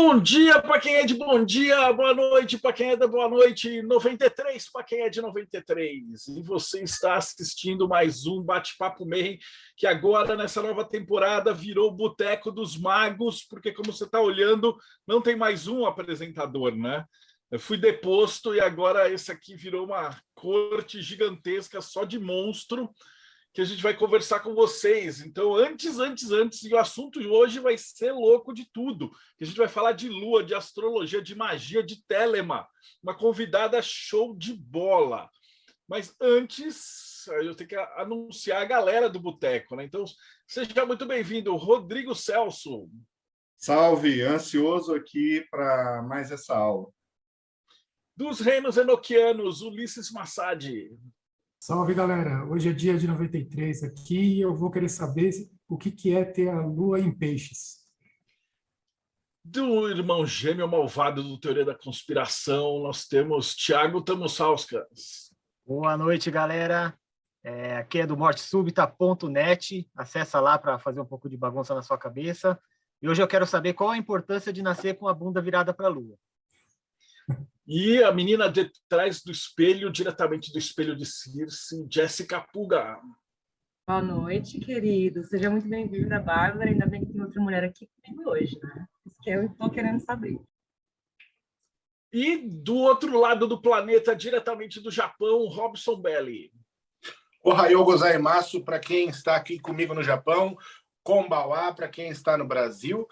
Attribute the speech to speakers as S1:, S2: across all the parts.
S1: Bom dia para quem é de bom dia, boa noite para quem é de boa noite, 93 para quem é de 93. E você está assistindo mais um Bate-Papo Mayhem, que agora, nessa nova temporada, virou o Boteco dos Magos, porque, como você está olhando, não tem mais um apresentador, né? Eu fui deposto e agora esse aqui virou uma corte gigantesca só de monstro, que a gente vai conversar com vocês. Então, antes, e o assunto de hoje vai ser louco de tudo. A gente vai falar de lua, de astrologia, de magia, de Telema. Uma convidada show de bola. Mas antes, eu tenho que anunciar a galera do Boteco, né? Então, seja muito bem-vindo, Rodrigo Celso.
S2: Salve, ansioso aqui para mais essa aula.
S1: Dos Reinos Enoquianos, Ulisses Massad.
S3: Salve, galera! Hoje é dia de 93 aqui e eu vou querer saber o que é ter a lua em peixes.
S1: Do irmão gêmeo malvado do Teoria da Conspiração, nós temos Thiago Tamussauskas.
S4: Boa noite, galera. Aqui é do mortesubita.net. Acessa lá para fazer um pouco de bagunça na sua cabeça. E hoje eu quero saber qual a importância de nascer com a bunda virada para a lua.
S1: E a menina de trás do espelho, diretamente do espelho de Circe, Jéssica Puga.
S5: Boa noite, querido. Seja muito bem-vinda, Bárbara. Ainda bem que tem outra mulher aqui comigo hoje, né? Isso que eu estou querendo saber.
S1: E do outro lado do planeta, diretamente do Japão, Robson Belli.
S6: Ohayou gozaimasu para quem está aqui comigo no Japão, Konbawa para quem está no Brasil.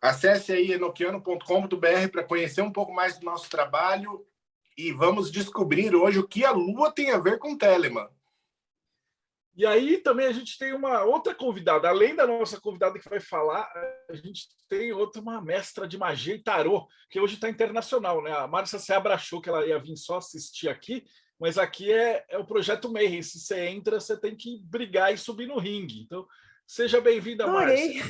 S6: Acesse aí enoquiano.com.br para conhecer um pouco mais do nosso trabalho e vamos descobrir hoje o que a Lua tem a ver com Telema.
S1: E aí também a gente tem uma outra convidada, além da nossa convidada que vai falar, a gente tem outra, uma mestra de magia e tarô, que hoje está internacional, né? A Márcia Seabra achou que ela ia vir só assistir aqui, mas aqui é o Projeto Mayhem. Se você entra, você tem que brigar e subir no ringue. Então, seja bem-vinda, Márcia.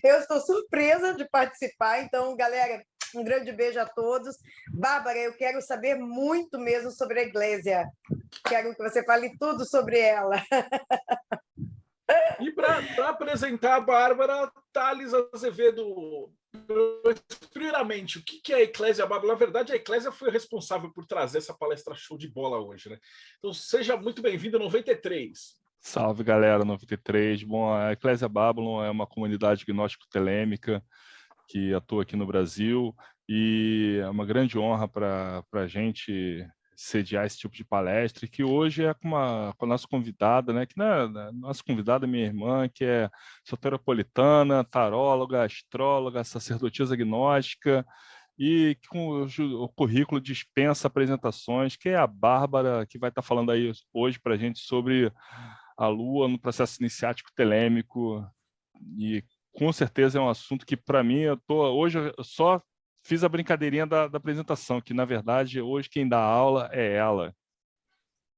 S7: Eu estou surpresa de participar, então, galera, um grande beijo a todos. Bárbara, eu quero saber muito mesmo sobre a Igreja. Quero que você fale tudo sobre ela.
S1: E para apresentar a Bárbara, Thales Azevedo. Primeiramente, o que é a Eclésia, Bárbara? Na verdade, a Eclésia foi responsável por trazer essa palestra show de bola hoje, né? Então, seja muito bem-vindo, 93.
S8: Salve, galera, 93. Bom, a Eclésia Babylon é uma comunidade gnóstico-telêmica que atua aqui no Brasil e é uma grande honra para a gente sediar esse tipo de palestra, e que hoje é com a nossa convidada, né? Que nossa convidada é minha irmã, que é soteropolitana, taróloga, astróloga, sacerdotisa gnóstica, e com o currículo dispensa apresentações, que é a Bárbara, que vai estar falando aí hoje para a gente sobre a Lua no processo iniciático telêmico, e com certeza é um assunto que, para mim, hoje eu só fiz a brincadeirinha da apresentação, que, na verdade, hoje quem dá aula é ela.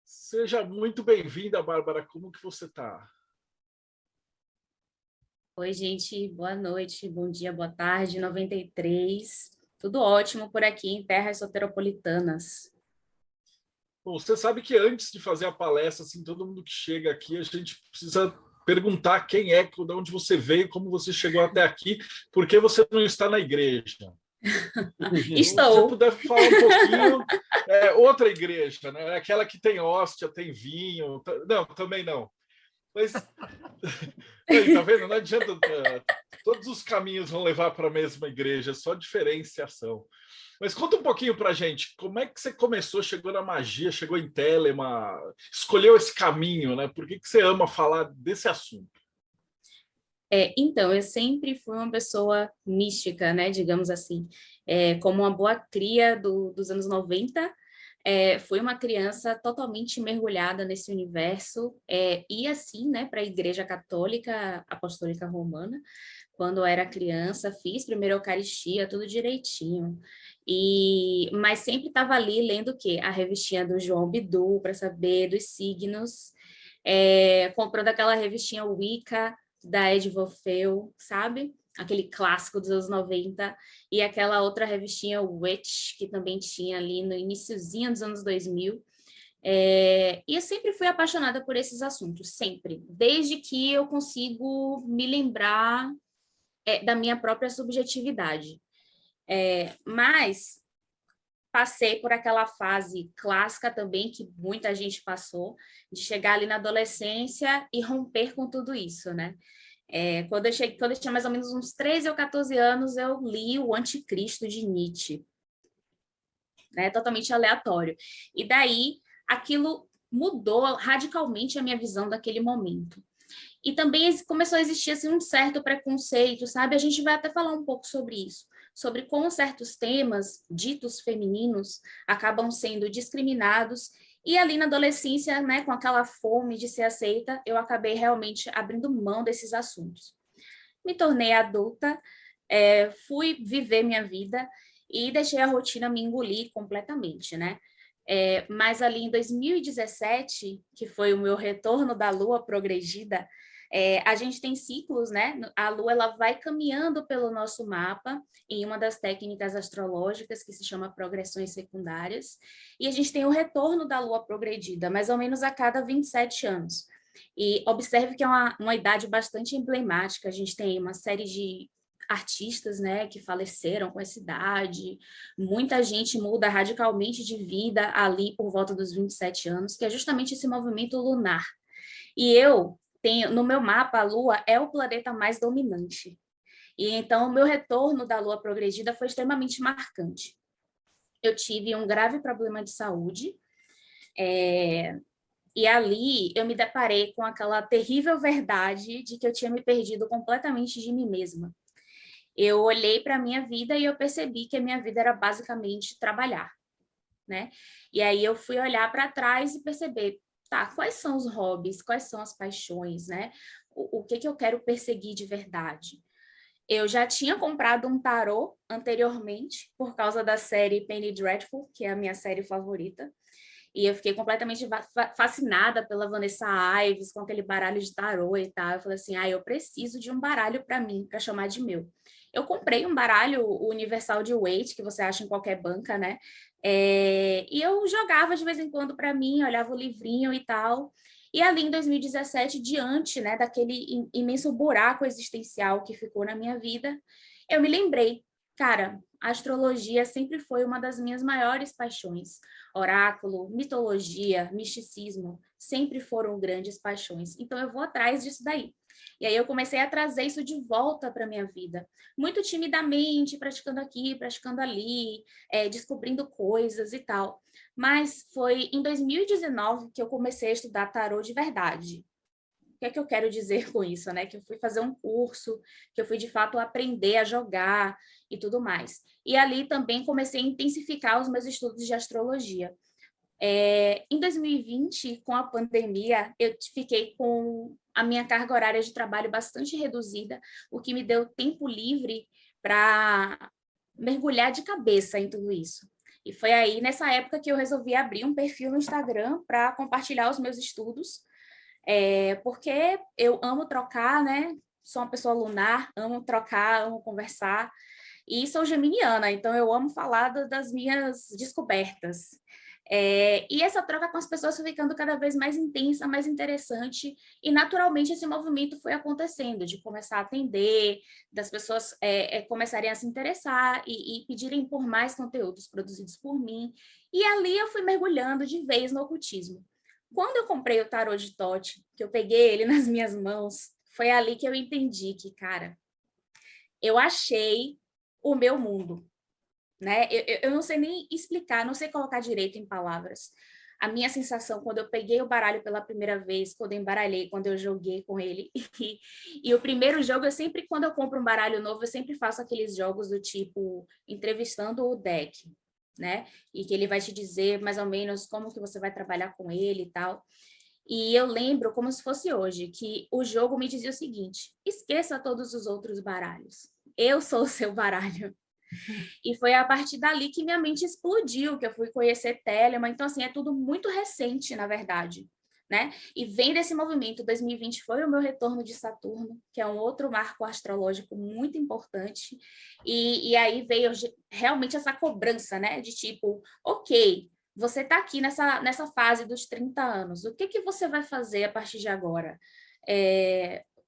S1: Seja muito bem-vinda, Bárbara. Como que você está?
S9: Oi, gente. Boa noite, bom dia, boa tarde, 93. Tudo ótimo por aqui em terras soteropolitanas.
S1: Bom, você sabe que antes de fazer a palestra, assim, todo mundo que chega aqui, a gente precisa perguntar quem é, de onde você veio, como você chegou até aqui, por que você não está na igreja.
S9: Estou.
S1: Se você puder falar um pouquinho, outra igreja, né? Aquela que tem hóstia, tem vinho. Não, também não. Mas, aí, tá vendo? Não adianta. Todos os caminhos vão levar para a mesma igreja, só diferenciação. Mas conta um pouquinho para a gente, como é que você começou, chegou na magia, chegou em Telema, escolheu esse caminho, né? Por que você ama falar desse assunto?
S9: Então, eu sempre fui uma pessoa mística, né, digamos assim. Como uma boa cria dos anos 90, fui uma criança totalmente mergulhada nesse universo, e assim, né, para a Igreja Católica Apostólica Romana. Quando eu era criança, fiz primeira Eucaristia, tudo direitinho. Mas sempre estava ali lendo o quê? A revistinha do João Bidu, para saber dos signos, comprando aquela revistinha Wicca, da Ed Wolfeu, sabe? Aquele clássico dos anos 90, e aquela outra revistinha Witch, que também tinha ali no iniciozinho dos anos 2000. E eu sempre fui apaixonada por esses assuntos, sempre. Desde que eu consigo me lembrar da minha própria subjetividade. Mas passei por aquela fase clássica também, que muita gente passou, de chegar ali na adolescência e romper com tudo isso, né? Quando eu tinha mais ou menos uns 13 ou 14 anos, eu li o Anticristo de Nietzsche, né? Totalmente aleatório. E daí, aquilo mudou radicalmente a minha visão daquele momento. E também começou a existir assim, um certo preconceito, sabe? A gente vai até falar um pouco sobre isso, sobre como certos temas ditos femininos acabam sendo discriminados. E ali na adolescência, né, com aquela fome de ser aceita, eu acabei realmente abrindo mão desses assuntos. Me tornei adulta, fui viver minha vida e deixei a rotina me engolir completamente, né? Mas ali em 2017, que foi o meu retorno da Lua progredida, a gente tem ciclos, né? A Lua ela vai caminhando pelo nosso mapa em uma das técnicas astrológicas que se chama progressões secundárias, e a gente tem o retorno da Lua progredida, mais ou menos a cada 27 anos. E observe que é uma idade bastante emblemática, a gente tem uma série de artistas, né, que faleceram com essa idade, muita gente muda radicalmente de vida ali por volta dos 27 anos, que é justamente esse movimento lunar. E eu tenho, no meu mapa, a Lua é o planeta mais dominante. E então, o meu retorno da Lua progredida foi extremamente marcante. Eu tive um grave problema de saúde, e ali eu me deparei com aquela terrível verdade de que eu tinha me perdido completamente de mim mesma. Eu olhei para a minha vida e eu percebi que a minha vida era basicamente trabalhar, né? E aí eu fui olhar para trás e perceber, tá, quais são os hobbies, quais são as paixões, né? O que eu quero perseguir de verdade? Eu já tinha comprado um tarô anteriormente, por causa da série Penny Dreadful, que é a minha série favorita. E eu fiquei completamente fascinada pela Vanessa Ives, com aquele baralho de tarô e tal. Eu falei assim, eu preciso de um baralho para mim, para chamar de meu. Eu comprei um baralho universal de Waite, que você acha em qualquer banca, né? E eu jogava de vez em quando para mim, olhava o livrinho e tal. E ali em 2017, diante, né, daquele imenso buraco existencial que ficou na minha vida, eu me lembrei, cara, a astrologia sempre foi uma das minhas maiores paixões. Oráculo, mitologia, misticismo, sempre foram grandes paixões. Então, eu vou atrás disso daí. E aí, eu comecei a trazer isso de volta para a minha vida. Muito timidamente, praticando aqui, praticando ali, descobrindo coisas e tal. Mas foi em 2019 que eu comecei a estudar tarô de verdade. O que é que eu quero dizer com isso, né? Que eu fui fazer um curso, que eu fui, de fato, aprender a jogar e tudo mais. E ali também comecei a intensificar os meus estudos de astrologia. Em 2020, com a pandemia, eu fiquei com a minha carga horária de trabalho bastante reduzida, o que me deu tempo livre para mergulhar de cabeça em tudo isso. E foi aí, nessa época, que eu resolvi abrir um perfil no Instagram para compartilhar os meus estudos, porque eu amo trocar, né? Sou uma pessoa lunar, amo trocar, amo conversar, e sou geminiana, então eu amo falar das minhas descobertas. E essa troca com as pessoas foi ficando cada vez mais intensa, mais interessante, e naturalmente esse movimento foi acontecendo, de começar a atender, das pessoas começarem a se interessar e pedirem por mais conteúdos produzidos por mim, e ali eu fui mergulhando de vez no ocultismo. Quando eu comprei o tarô de Tote, que eu peguei ele nas minhas mãos, foi ali que eu entendi que, cara, eu achei o meu mundo, né? Eu não sei nem explicar, não sei colocar direito em palavras. A minha sensação quando eu peguei o baralho pela primeira vez, quando eu embaralhei, quando eu joguei com ele, e o primeiro jogo, quando eu compro um baralho novo, eu sempre faço aqueles jogos do tipo, entrevistando o deck, né? E que ele vai te dizer mais ou menos como que você vai trabalhar com ele e tal. E eu lembro, como se fosse hoje, que o jogo me dizia o seguinte: esqueça todos os outros baralhos. Eu sou o seu baralho. E foi a partir dali que minha mente explodiu, que eu fui conhecer Telemann. Então, assim, é tudo muito recente, na verdade, né? E vem desse movimento. 2020 foi o meu retorno de Saturno, que é um outro marco astrológico muito importante. E aí veio realmente essa cobrança, né? De tipo, ok, você está aqui nessa fase dos 30 anos. O que você vai fazer a partir de agora?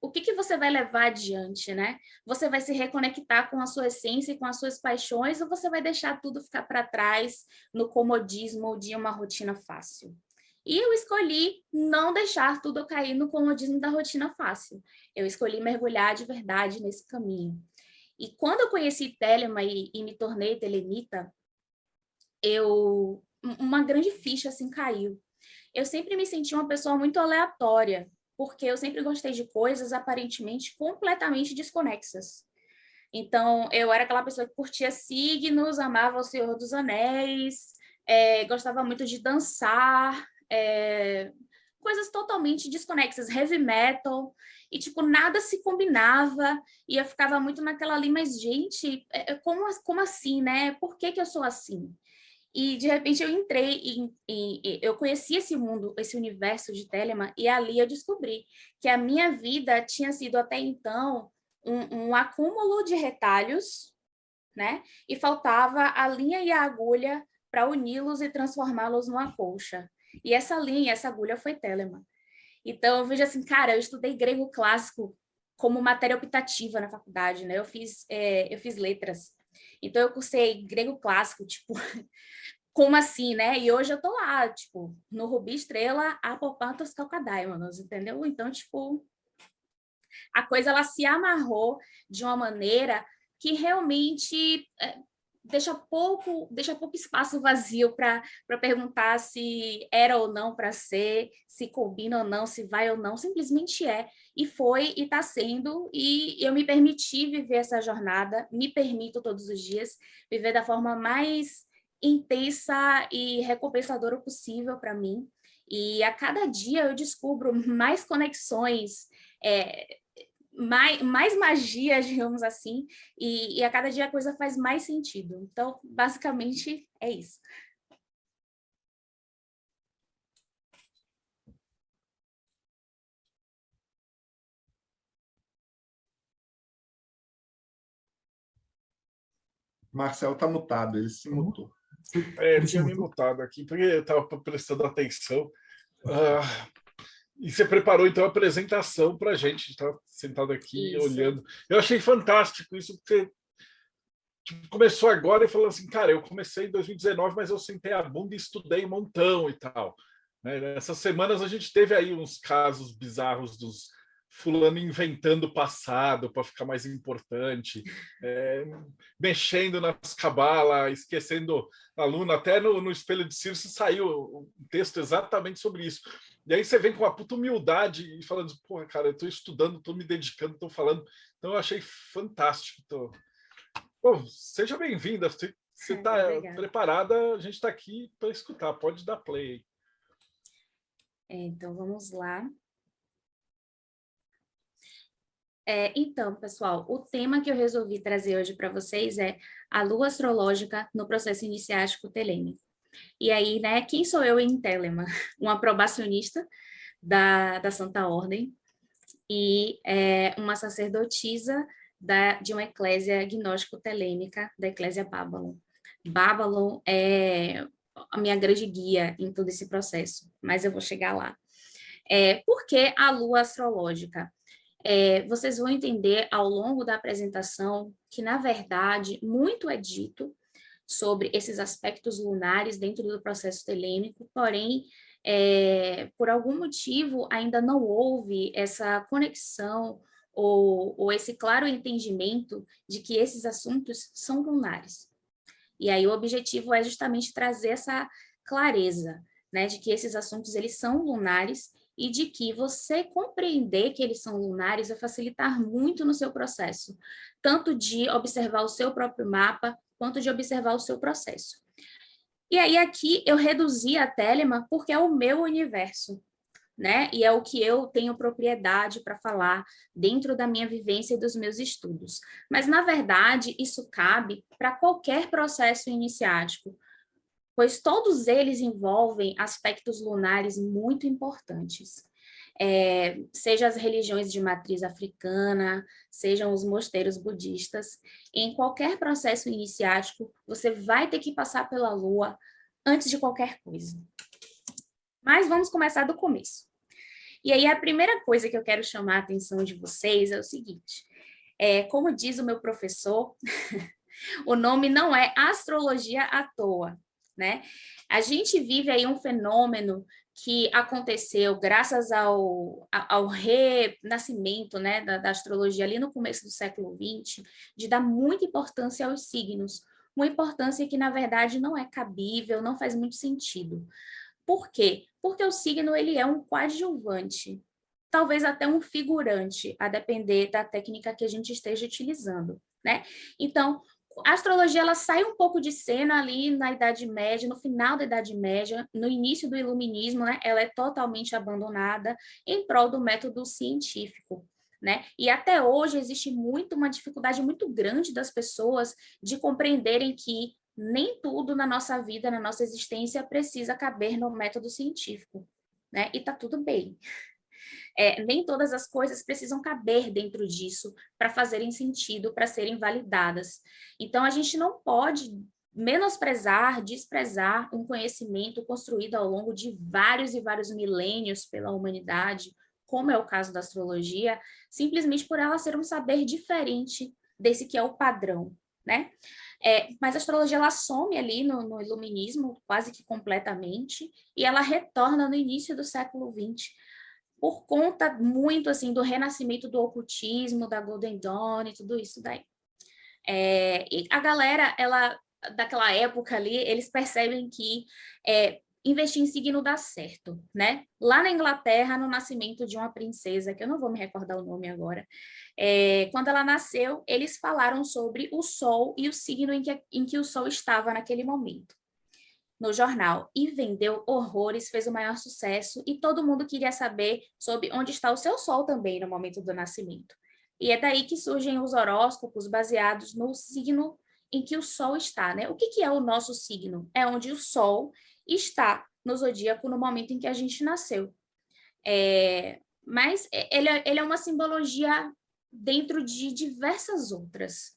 S9: o que você vai levar adiante, né? Você vai se reconectar com a sua essência e com as suas paixões, ou você vai deixar tudo ficar para trás no comodismo de uma rotina fácil? E eu escolhi não deixar tudo cair no comodismo da rotina fácil. Eu escolhi mergulhar de verdade nesse caminho. E quando eu conheci Telema e me tornei telemita, uma grande ficha assim caiu. Eu sempre me senti uma pessoa muito aleatória, porque eu sempre gostei de coisas aparentemente completamente desconexas. Então, eu era aquela pessoa que curtia signos, amava O Senhor dos Anéis, gostava muito de dançar, coisas totalmente desconexas, heavy metal, e, tipo, nada se combinava, e eu ficava muito naquela ali, mas, gente, como assim, né? Por que eu sou assim? E, de repente, eu entrei eu conheci esse mundo, esse universo de Telema, e ali eu descobri que a minha vida tinha sido, até então, um acúmulo de retalhos, né? E faltava a linha e a agulha para uni-los e transformá-los numa colcha. E essa linha, essa agulha foi Telema. Então, eu vejo assim, cara, eu estudei grego clássico como matéria optativa na faculdade, né? Eu fiz letras. Então, eu cursei grego clássico, tipo, como assim, né? E hoje eu tô lá, tipo, no Rubi Estrela, Apopantos Calcadaimonos, entendeu? Então, tipo, a coisa, ela se amarrou de uma maneira que realmente deixa pouco espaço vazio para perguntar se era ou não para ser, se combina ou não, se vai ou não, simplesmente é. E foi, e está sendo, e eu me permiti viver essa jornada, me permito todos os dias viver da forma mais intensa e recompensadora possível para mim. E a cada dia eu descubro mais conexões, mais magia, digamos assim, e a cada dia a coisa faz mais sentido. Então, basicamente, é isso.
S2: Marcel está mutado, ele se mutou.
S1: Eu tinha me mutado aqui, porque eu estava prestando atenção. E você preparou, então, a apresentação para a gente. Está sentado aqui, isso, olhando. Eu achei fantástico isso, porque tipo, começou agora e falou assim, cara, eu comecei em 2019, mas eu sentei a bunda e estudei um montão e tal. Nessas semanas a gente teve aí uns casos bizarros dos fulano inventando o passado para ficar mais importante, mexendo nas cabalas, esquecendo aluno. Até no Espelho de Circe saiu um texto exatamente sobre isso. E aí você vem com uma puta humildade e falando, porra, cara, eu estou estudando, estou me dedicando, estou falando. Então eu achei fantástico. Bom, seja bem-vinda. Você está preparada? A gente está aqui para escutar. Pode dar play.
S9: Então, vamos lá. Então, pessoal, o tema que eu resolvi trazer hoje para vocês é a lua astrológica no processo iniciático telêmico. E aí, né, quem sou eu em Telema? Uma probacionista da Santa Ordem e uma sacerdotisa de uma eclésia gnóstico-telêmica, da eclésia Babylon. Babylon é a minha grande guia em todo esse processo, mas eu vou chegar lá. Por que a lua astrológica? Vocês vão entender ao longo da apresentação que, na verdade, muito é dito sobre esses aspectos lunares dentro do processo telêmico, porém, por algum motivo, ainda não houve essa conexão ou esse claro entendimento de que esses assuntos são lunares. E aí o objetivo é justamente trazer essa clareza, né, de que esses assuntos eles são lunares e de que você compreender que eles são lunares vai facilitar muito no seu processo, tanto de observar o seu próprio mapa, quanto de observar o seu processo. E aí aqui eu reduzi a Telema porque é o meu universo, né? E é o que eu tenho propriedade para falar dentro da minha vivência e dos meus estudos. Mas, na verdade, isso cabe para qualquer processo iniciático, pois todos eles envolvem aspectos lunares muito importantes. Seja as religiões de matriz africana, sejam os mosteiros budistas, em qualquer processo iniciático, você vai ter que passar pela lua antes de qualquer coisa. Mas vamos começar do começo. E aí a primeira coisa que eu quero chamar a atenção de vocês é o seguinte, como diz o meu professor, o nome não é astrologia à toa, né? A gente vive aí um fenômeno que aconteceu graças ao renascimento, né, da astrologia ali no começo do século XX, de dar muita importância aos signos, uma importância que, na verdade, não é cabível, não faz muito sentido. Por quê? Porque o signo ele é um coadjuvante, talvez até um figurante, a depender da técnica que a gente esteja utilizando, né? Então, a astrologia ela sai um pouco de cena ali na Idade Média, no final da Idade Média, no início do Iluminismo, né? Ela é totalmente abandonada em prol do método científico, né? E até hoje existe uma dificuldade muito grande das pessoas de compreenderem que nem tudo na nossa vida, na nossa existência, precisa caber no método científico, né? E tá tudo bem. Nem todas as coisas precisam caber dentro disso para fazerem sentido, para serem validadas. Então, a gente não pode menosprezar, desprezar um conhecimento construído ao longo de vários e vários milênios pela humanidade, como é o caso da astrologia, simplesmente por ela ser um saber diferente desse que é o padrão, né? Mas a astrologia ela some ali no iluminismo quase que completamente e ela retorna no início do século XX por conta muito assim do renascimento do ocultismo, da Golden Dawn e tudo isso daí. E a galera, ela daquela época ali, eles percebem que investir em signo dá certo, né? Lá na Inglaterra, no nascimento de uma princesa, que eu não vou me recordar o nome agora, quando ela nasceu, eles falaram sobre o Sol e o signo em que o Sol estava naquele momento, no jornal, e vendeu horrores, fez o maior sucesso, e todo mundo queria saber sobre onde está o seu Sol também no momento do nascimento. E é daí que surgem os horóscopos baseados no signo em que o Sol está, né? O que é o nosso signo? É onde o Sol está no zodíaco no momento em que a gente nasceu. Mas ele é uma simbologia dentro de diversas outras.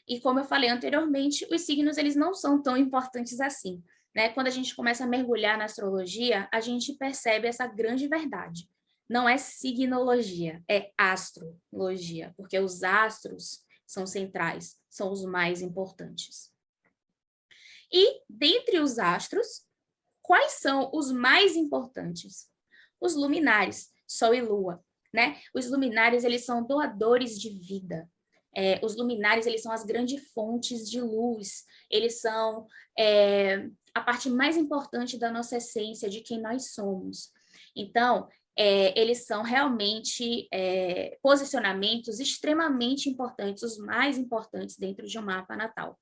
S9: E como eu falei anteriormente, os signos eles não são tão importantes assim, né? Quando a gente começa a mergulhar na astrologia, a gente percebe essa grande verdade. Não é signologia, é astrologia, porque os astros são centrais, são os mais importantes. E, dentre os astros, quais são os mais importantes? Os luminares, Sol e Lua, né? Os luminares, eles são doadores de vida. Os luminares, eles são as grandes fontes de luz, eles são a parte mais importante da nossa essência, de quem nós somos. Então, eles são realmente posicionamentos extremamente importantes, os mais importantes dentro de um mapa natal.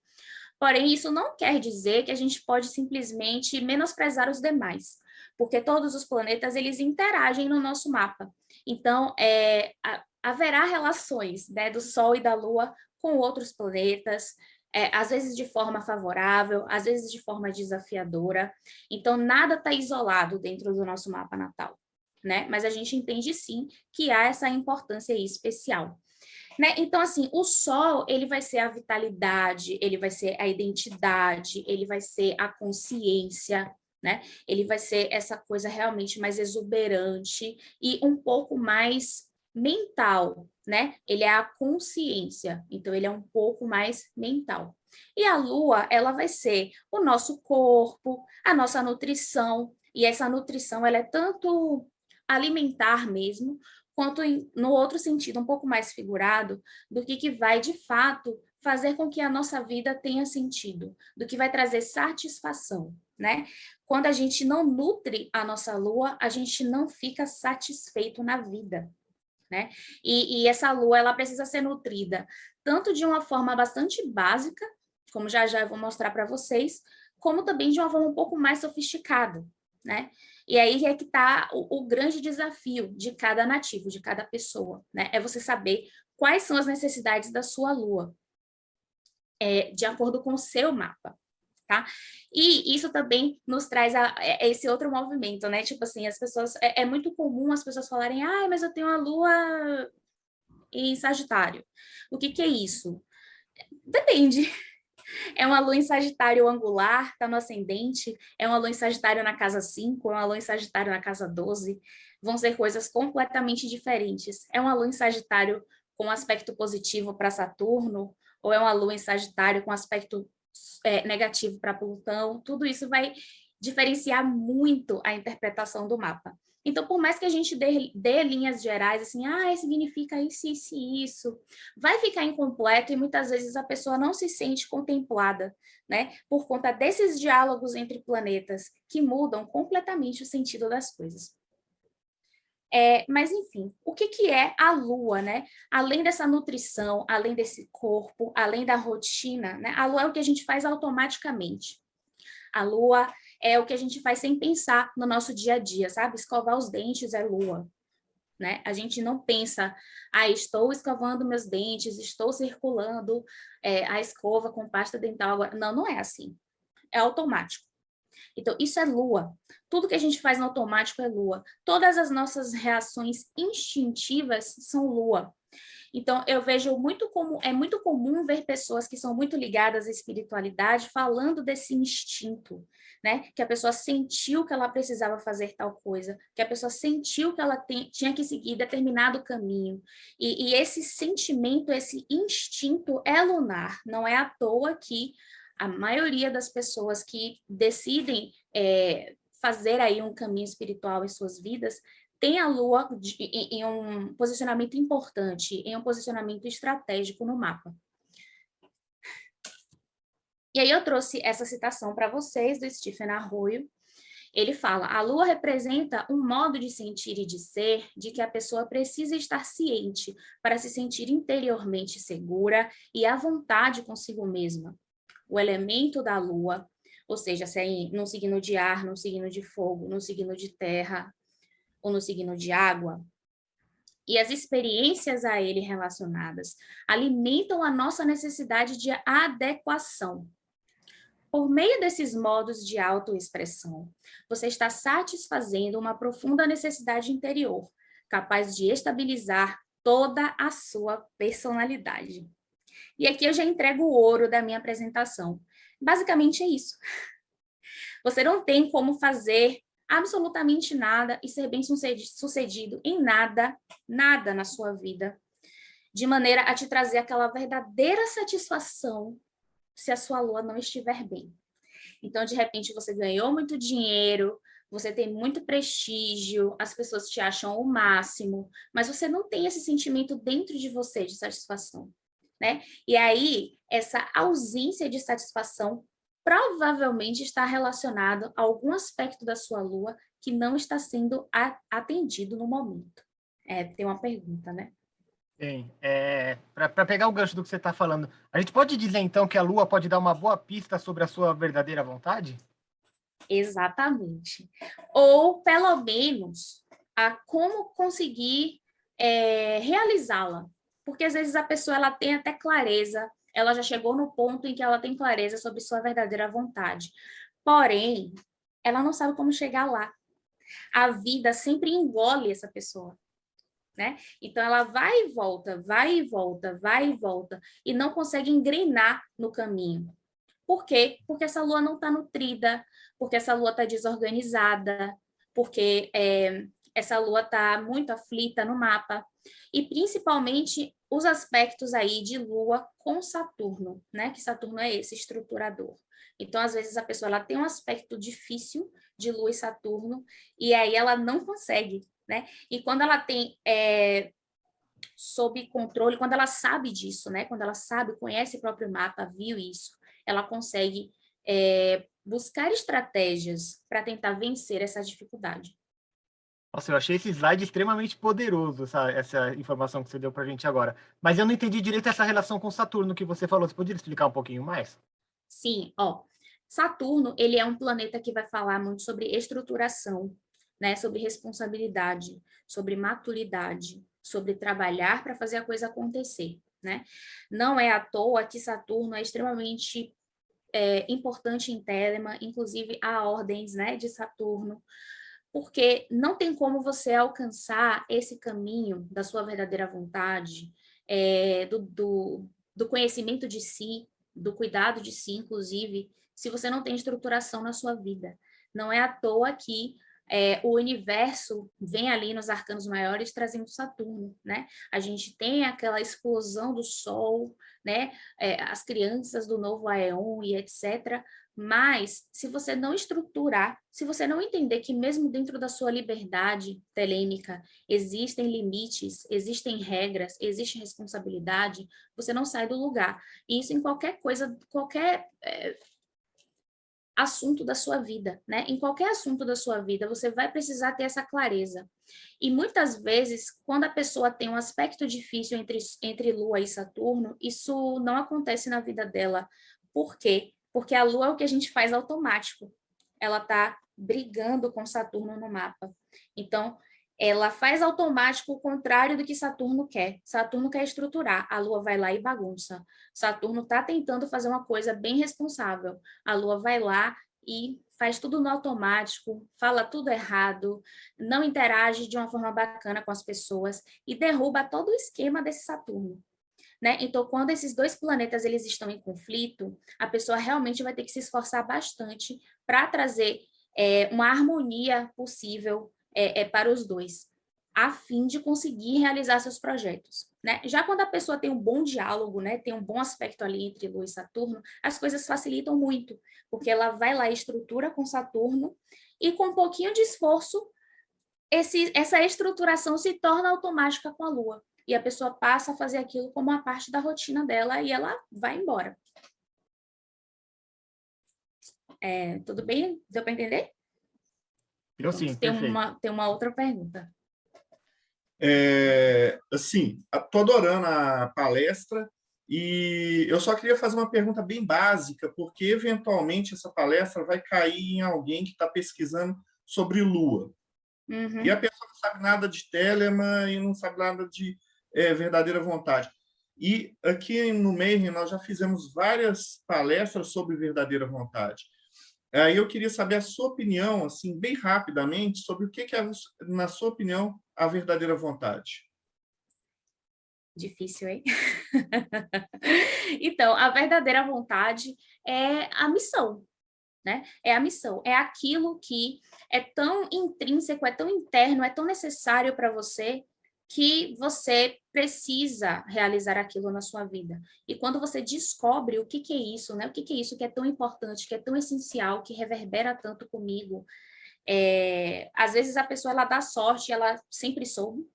S9: Porém, isso não quer dizer que a gente pode simplesmente menosprezar os demais, porque todos os planetas, eles interagem no nosso mapa. Então, haverá relações, né, do Sol e da Lua com outros planetas, às vezes de forma favorável, às vezes de forma desafiadora. Então, nada está isolado dentro do nosso mapa natal, né? Mas a gente entende, sim, que há essa importância aí especial. Né? Então, assim, o Sol, ele vai ser a vitalidade, ele vai ser a identidade, ele vai ser a consciência, né? Ele vai ser essa coisa realmente mais exuberante e um pouco mais mental, né? Ele é a consciência, então ele é um pouco mais mental. E a Lua, ela vai ser o nosso corpo, a nossa nutrição, e essa nutrição, ela é tanto alimentar mesmo, quanto no outro sentido, um pouco mais figurado, do que vai, de fato, fazer com que a nossa vida tenha sentido, do que vai trazer satisfação, né? Quando a gente não nutre a nossa lua, a gente não fica satisfeito na vida, né? E essa lua, ela precisa ser nutrida, tanto de uma forma bastante básica, como já eu vou mostrar para vocês, como também de uma forma um pouco mais sofisticada, né? E aí é que está o grande desafio de cada nativo, de cada pessoa, né? É você saber quais são as necessidades da sua lua, de acordo com o seu mapa, tá? E isso também nos traz esse outro movimento, né? Tipo assim, as pessoas, é muito comum as pessoas falarem, mas eu tenho a lua em Sagitário. O que é isso? Depende. É uma lua em Sagitário angular, está no ascendente, é uma lua em Sagitário na casa 5, é uma lua em Sagitário na casa 12, vão ser coisas completamente diferentes. É uma lua em Sagitário com aspecto positivo para Saturno, ou é uma lua em Sagitário com aspecto negativo para Plutão, tudo isso vai diferenciar muito a interpretação do mapa. Então, por mais que a gente dê linhas gerais, assim, significa isso, isso e isso, vai ficar incompleto e muitas vezes a pessoa não se sente contemplada, né? Por conta desses diálogos entre planetas que mudam completamente o sentido das coisas. Mas, enfim, o que é a Lua, né? Além dessa nutrição, além desse corpo, além da rotina, né? A Lua é o que a gente faz automaticamente. A Lua é o que a gente faz sem pensar no nosso dia a dia, sabe? Escovar os dentes é Lua, né? A gente não pensa, estou escovando meus dentes, estou circulando a escova com pasta dental agora. Não, não é assim. É automático. Então, isso é Lua. Tudo que a gente faz no automático é Lua. Todas as nossas reações instintivas são Lua. Então, eu vejo é muito comum ver pessoas que são muito ligadas à espiritualidade falando desse instinto, né? Que a pessoa sentiu que ela precisava fazer tal coisa, que a pessoa sentiu que ela tinha que seguir determinado caminho. E esse sentimento, esse instinto é lunar. Não é à toa que a maioria das pessoas que decidem fazer aí um caminho espiritual em suas vidas tem a Lua em um posicionamento importante, em um posicionamento estratégico no mapa. E aí eu trouxe essa citação para vocês do Stephen Arroyo. Ele fala: a Lua representa um modo de sentir e de ser de que a pessoa precisa estar ciente para se sentir interiormente segura e à vontade consigo mesma. O elemento da Lua, ou seja, se é no signo de ar, no signo de fogo, no signo de terra ou no signo de água, e as experiências a ele relacionadas alimentam a nossa necessidade de adequação. Por meio desses modos de autoexpressão, você está satisfazendo uma profunda necessidade interior, capaz de estabilizar toda a sua personalidade. E aqui eu já entrego o ouro da minha apresentação. Basicamente é isso. Você não tem como fazer absolutamente nada e ser bem sucedido em nada na sua vida, de maneira a te trazer aquela verdadeira satisfação se a sua lua não estiver bem. Então, de repente, você ganhou muito dinheiro, você tem muito prestígio, as pessoas te acham o máximo, mas você não tem esse sentimento dentro de você de satisfação, né? E aí, essa ausência de satisfação provavelmente está relacionado a algum aspecto da sua lua que não está sendo atendido no momento. Tem uma pergunta, né?
S4: Bem, para pegar o gancho do que você está falando, a gente pode dizer, então, que a Lua pode dar uma boa pista sobre a sua verdadeira vontade?
S9: Exatamente. Ou, pelo menos, a como conseguir realizá-la. Porque, às vezes, a pessoa ela tem até clareza, ela já chegou no ponto em que ela tem clareza sobre sua verdadeira vontade. Porém, ela não sabe como chegar lá. A vida sempre engole essa pessoa, né? Então, ela vai e volta, vai e volta, vai e volta, e não consegue engrenar no caminho. Por quê? Porque essa lua não está nutrida, porque essa lua está desorganizada, porque essa lua está muito aflita no mapa, e principalmente os aspectos aí de lua com Saturno, né? Que Saturno é esse estruturador. Então, às vezes, a pessoa ela tem um aspecto difícil de lua e Saturno, e aí ela não consegue, né? E quando ela tem sob controle, quando ela sabe disso, né? Quando ela sabe, conhece o próprio mapa, viu isso, ela consegue buscar estratégias para tentar vencer essa dificuldade.
S4: Nossa, eu achei esse slide extremamente poderoso, essa informação que você deu para a gente agora. Mas eu não entendi direito essa relação com Saturno que você falou. Você poderia explicar um pouquinho mais?
S9: Sim, Saturno, ele é um planeta que vai falar muito sobre estruturação, né? Sobre responsabilidade, sobre maturidade, sobre trabalhar para fazer a coisa acontecer, né? Não é à toa que Saturno é extremamente importante em Telema, inclusive há ordens, né, de Saturno, porque não tem como você alcançar esse caminho da sua verdadeira vontade, do conhecimento de si, do cuidado de si, inclusive, se você não tem estruturação na sua vida. Não é à toa que o universo vem ali nos arcanos maiores trazendo Saturno, né? A gente tem aquela explosão do Sol, né? As crianças do novo Aeon e etc. Mas, se você não estruturar, se você não entender que mesmo dentro da sua liberdade telêmica existem limites, existem regras, existe responsabilidade, você não sai do lugar. E isso em qualquer coisa, qualquer assunto da sua vida, né? Em qualquer assunto da sua vida, você vai precisar ter essa clareza. E muitas vezes, quando a pessoa tem um aspecto difícil entre Lua e Saturno, isso não acontece na vida dela. Por quê? Porque a Lua é o que a gente faz automático. Ela está brigando com Saturno no mapa. Então, ela faz automático o contrário do que Saturno quer. Saturno quer estruturar, a Lua vai lá e bagunça. Saturno está tentando fazer uma coisa bem responsável. A Lua vai lá e faz tudo no automático, fala tudo errado, não interage de uma forma bacana com as pessoas e derruba todo o esquema desse Saturno. Né? Então, quando esses dois planetas eles estão em conflito, a pessoa realmente vai ter que se esforçar bastante para trazer uma harmonia possível para os dois, a fim de conseguir realizar seus projetos. Né? Já quando a pessoa tem um bom diálogo, né, tem um bom aspecto ali entre Lua e Saturno, as coisas facilitam muito, porque ela vai lá e estrutura com Saturno, e com um pouquinho de esforço, essa estruturação se torna automática com a Lua. E a pessoa passa a fazer aquilo como uma parte da rotina dela e ela vai embora. Tudo bem? Deu para entender?
S4: Eu sim,
S9: tem uma outra pergunta.
S2: Assim, estou adorando a palestra e eu só queria fazer uma pergunta bem básica, porque eventualmente essa palestra vai cair em alguém que está pesquisando sobre Lua.
S9: Uhum.
S2: E a pessoa não sabe nada de Telema e não sabe nada de verdadeira vontade. E aqui no Mayhem nós já fizemos várias palestras sobre verdadeira vontade. Aí eu queria saber a sua opinião, assim, bem rapidamente, sobre o que é, na sua opinião, a verdadeira vontade.
S9: Difícil, hein? Então, a verdadeira vontade é a missão, né? É a missão, é aquilo que é tão intrínseco, é tão interno, é tão necessário para você, que você precisa realizar aquilo na sua vida. E quando você descobre o que é isso, né? O que é isso que é tão importante, que é tão essencial, que reverbera tanto comigo, às vezes a pessoa ela dá sorte, ela sempre soube,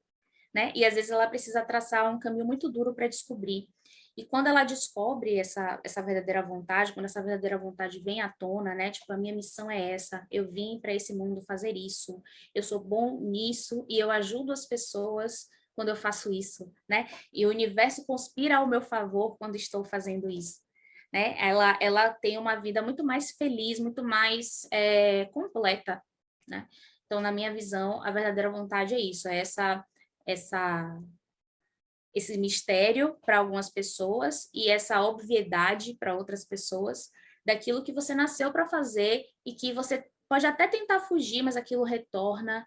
S9: né? E às vezes ela precisa traçar um caminho muito duro para descobrir. E quando ela descobre essa verdadeira vontade, quando essa verdadeira vontade vem à tona, né? Tipo, a minha missão é essa, eu vim para esse mundo fazer isso, eu sou bom nisso e eu ajudo as pessoas quando eu faço isso, né? E o universo conspira ao meu favor quando estou fazendo isso, né? Ela tem uma vida muito mais feliz, muito mais completa, né? Então, na minha visão, a verdadeira vontade é isso, é esse mistério para algumas pessoas e essa obviedade para outras pessoas daquilo que você nasceu para fazer e que você pode até tentar fugir, mas aquilo retorna.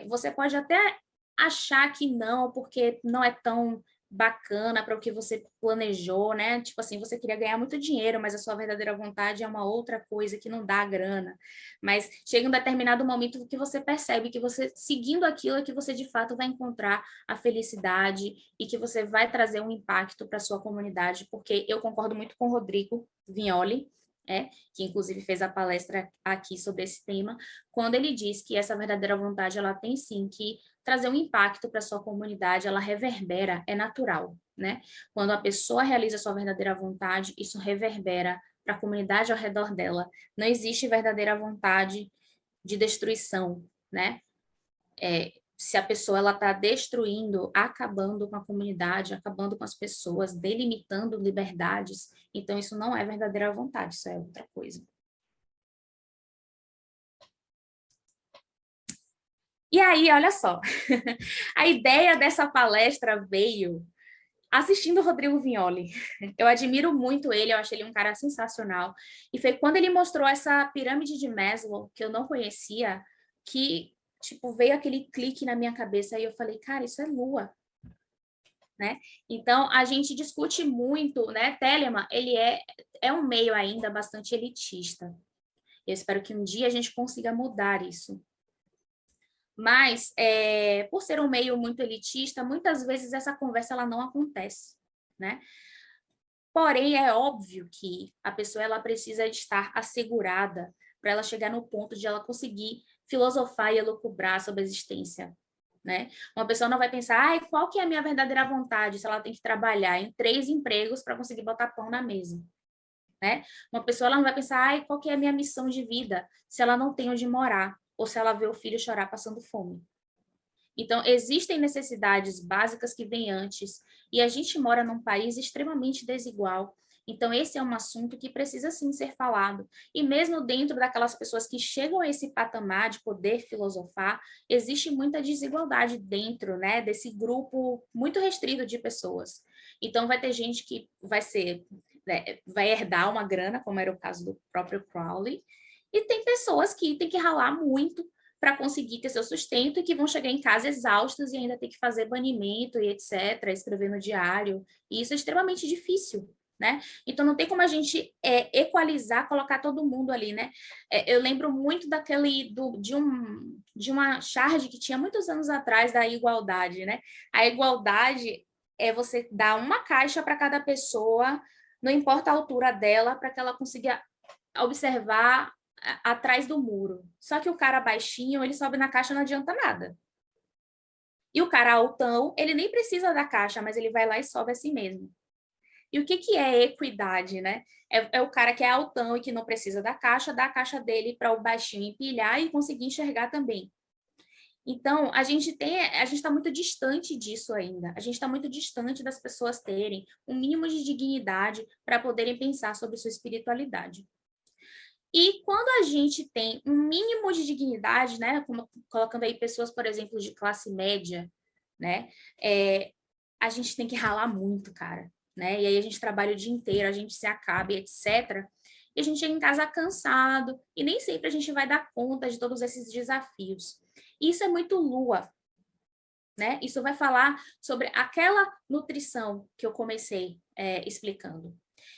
S9: Você pode até achar que não, porque não é tão bacana para o que você planejou, né? Tipo assim, você queria ganhar muito dinheiro, mas a sua verdadeira vontade é uma outra coisa que não dá grana. Mas chega um determinado momento que você percebe que você, seguindo aquilo, é que você de fato vai encontrar a felicidade e que você vai trazer um impacto para a sua comunidade, porque eu concordo muito com o Rodrigo Vignoli, que inclusive fez a palestra aqui sobre esse tema, quando ele diz que essa verdadeira vontade, ela tem sim que trazer um impacto para a sua comunidade, ela reverbera, é natural, né? Quando a pessoa realiza a sua verdadeira vontade, isso reverbera para a comunidade ao redor dela. Não existe verdadeira vontade de destruição, né? Se a pessoa ela está destruindo, acabando com a comunidade, acabando com as pessoas, delimitando liberdades, então isso não é verdadeira vontade, isso é outra coisa. E aí, olha só, a ideia dessa palestra veio assistindo o Rodrigo Vignoli. Eu admiro muito ele, eu achei ele um cara sensacional. E foi quando ele mostrou essa pirâmide de Maslow, que eu não conhecia, que tipo, veio aquele clique na minha cabeça e eu falei, cara, isso é Lua. né? Então, a gente discute muito, né? Telema, ele é um meio ainda bastante elitista. Eu espero que um dia a gente consiga mudar isso. Mas, por ser um meio muito elitista, muitas vezes essa conversa ela não acontece, né? Porém, é óbvio que a pessoa ela precisa estar assegurada para ela chegar no ponto de ela conseguir filosofar e elucubrar sobre a existência, né? Uma pessoa não vai pensar, qual que é a minha verdadeira vontade, se ela tem que trabalhar em 3 empregos para conseguir botar pão na mesa, né? Uma pessoa ela não vai pensar, qual que é a minha missão de vida, se ela não tem onde morar, ou se ela vê o filho chorar passando fome. Então, existem necessidades básicas que vêm antes, e a gente mora num país extremamente desigual. Então, esse é um assunto que precisa, sim, ser falado. E mesmo dentro daquelas pessoas que chegam a esse patamar de poder filosofar, existe muita desigualdade dentro, né, desse grupo muito restrito de pessoas. Então, vai ter gente que vai herdar uma grana, como era o caso do próprio Crowley, e tem pessoas que têm que ralar muito para conseguir ter seu sustento e que vão chegar em casa exaustas e ainda ter que fazer banimento e etc., escrever no diário. E isso é extremamente difícil, né? Então, não tem como a gente equalizar, colocar todo mundo ali, né? Eu lembro muito de uma charge que tinha muitos anos atrás da igualdade, né? A igualdade é você dar uma caixa para cada pessoa, não importa a altura dela, para que ela consiga observar atrás do muro. Só que o cara baixinho, ele sobe na caixa, não adianta nada. E o cara altão, ele nem precisa da caixa, mas ele vai lá e sobe assim mesmo. E o que é equidade, né? É o cara que é altão e que não precisa da caixa, dá a caixa dele para o baixinho empilhar e conseguir enxergar também. Então, a gente está muito distante disso ainda. A gente está muito distante das pessoas terem um mínimo de dignidade para poderem pensar sobre sua espiritualidade. E quando a gente tem um mínimo de dignidade, né, como, colocando aí pessoas, por exemplo, de classe média, né, a gente tem que ralar muito, cara, né, e aí a gente trabalha o dia inteiro, a gente se acaba, etc., e a gente chega em casa cansado, e nem sempre a gente vai dar conta de todos esses desafios. E isso é muito lua, né, isso vai falar sobre aquela nutrição que eu comecei explicando.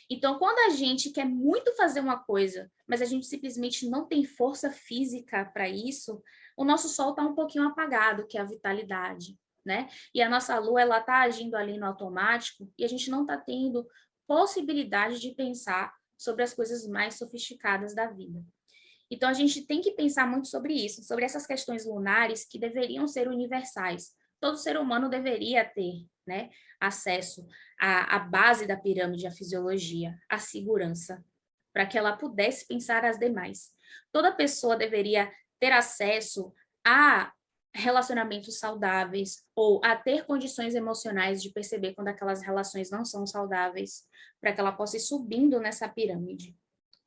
S9: Então, quando a gente quer muito fazer uma coisa, mas a gente simplesmente não tem força física para isso, o nosso sol está um pouquinho apagado, que é a vitalidade, né? E a nossa lua, ela está agindo ali no automático e a gente não está tendo possibilidade de pensar sobre as coisas mais sofisticadas da vida. Então, a gente tem que pensar muito sobre isso, sobre essas questões lunares que deveriam ser universais. Todo ser humano deveria ter, né, acesso à base da pirâmide, à fisiologia, à segurança, para que ela pudesse pensar as demais. Toda pessoa deveria ter acesso a relacionamentos saudáveis ou a ter condições emocionais de perceber quando aquelas relações não são saudáveis, para que ela possa ir subindo nessa pirâmide,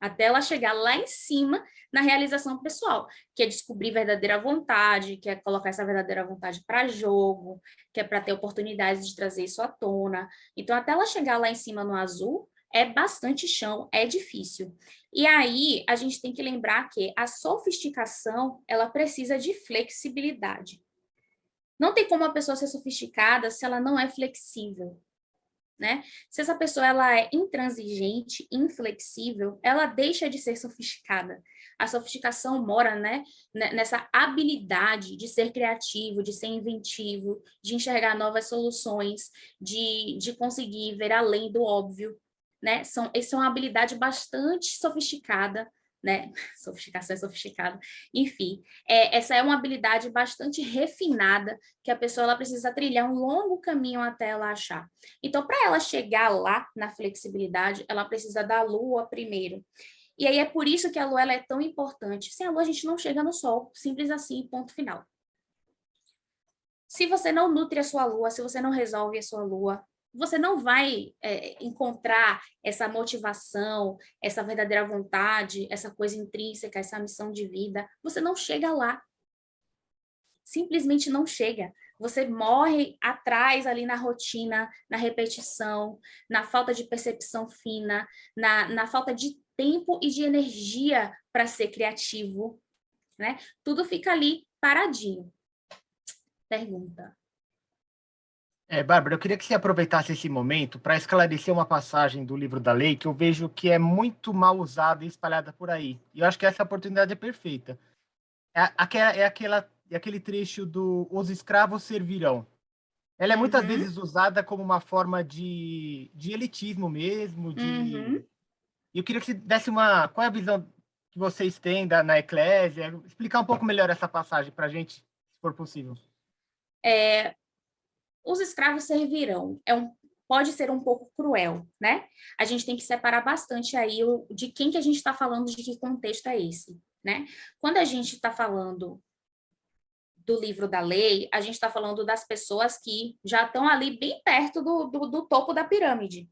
S9: até ela chegar lá em cima na realização pessoal, que é descobrir verdadeira vontade, que é colocar essa verdadeira vontade para jogo, que é para ter oportunidades de trazer isso à tona. Então, até ela chegar lá em cima no azul, é bastante chão, é difícil. E aí, a gente tem que lembrar que a sofisticação, ela precisa de flexibilidade. Não tem como a pessoa ser sofisticada se ela não é flexível, né? Se essa pessoa ela é intransigente, inflexível, ela deixa de ser sofisticada. A sofisticação mora, né, nessa habilidade de ser criativo, de ser inventivo, de enxergar novas soluções, de conseguir ver além do óbvio, né? Essa é uma habilidade bastante sofisticada, né? Sofisticação é sofisticada. Enfim, essa é uma habilidade bastante refinada que a pessoa ela precisa trilhar um longo caminho até ela achar. Então, para ela chegar lá na flexibilidade, ela precisa da lua primeiro. E aí é por isso que a lua ela é tão importante. Sem a lua, a gente não chega no sol. Simples assim, ponto final. Se você não nutre a sua lua, se você não resolve a sua lua, você não vai encontrar essa motivação, essa verdadeira vontade, essa coisa intrínseca, essa missão de vida. Você não chega lá. Simplesmente não chega. Você morre atrás ali na rotina, na repetição, na falta de percepção fina, na falta de tempo e de energia para ser criativo, né? Tudo fica ali paradinho. Pergunta.
S4: Bárbara, eu queria que você aproveitasse esse momento para esclarecer uma passagem do livro da lei que eu vejo que é muito mal usada e espalhada por aí. E eu acho que essa oportunidade é perfeita. É aquele trecho do os escravos servirão. Ela é muitas vezes usada como uma forma de elitismo mesmo,
S9: Uhum.
S4: E eu queria que você desse qual é a visão que vocês têm na Eclésia, explicar um pouco melhor essa passagem para a gente, se for possível.
S9: Os escravos servirão. Pode ser um pouco cruel, né? A gente tem que separar bastante aí de quem que a gente está falando, de que contexto é esse, né? Quando a gente está falando do livro da lei, a gente está falando das pessoas que já estão ali bem perto do topo da pirâmide,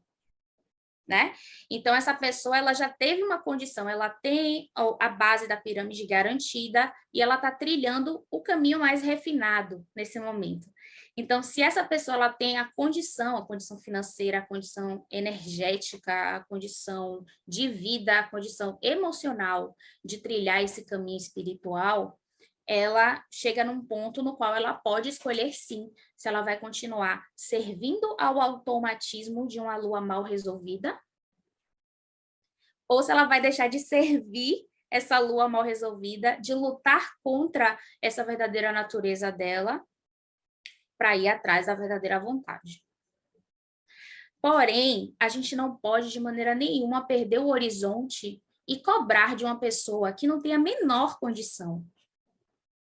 S9: né? Então, essa pessoa, ela já teve uma condição, ela tem a base da pirâmide garantida e ela está trilhando o caminho mais refinado nesse momento. Então, se essa pessoa ela tem a condição financeira, a condição energética, a condição de vida, a condição emocional de trilhar esse caminho espiritual, ela chega num ponto no qual ela pode escolher, sim, se ela vai continuar servindo ao automatismo de uma lua mal resolvida, ou se ela vai deixar de servir essa lua mal resolvida, de lutar contra essa verdadeira natureza dela, para ir atrás da verdadeira vontade. Porém, a gente não pode, de maneira nenhuma, perder o horizonte e cobrar de uma pessoa que não tem a menor condição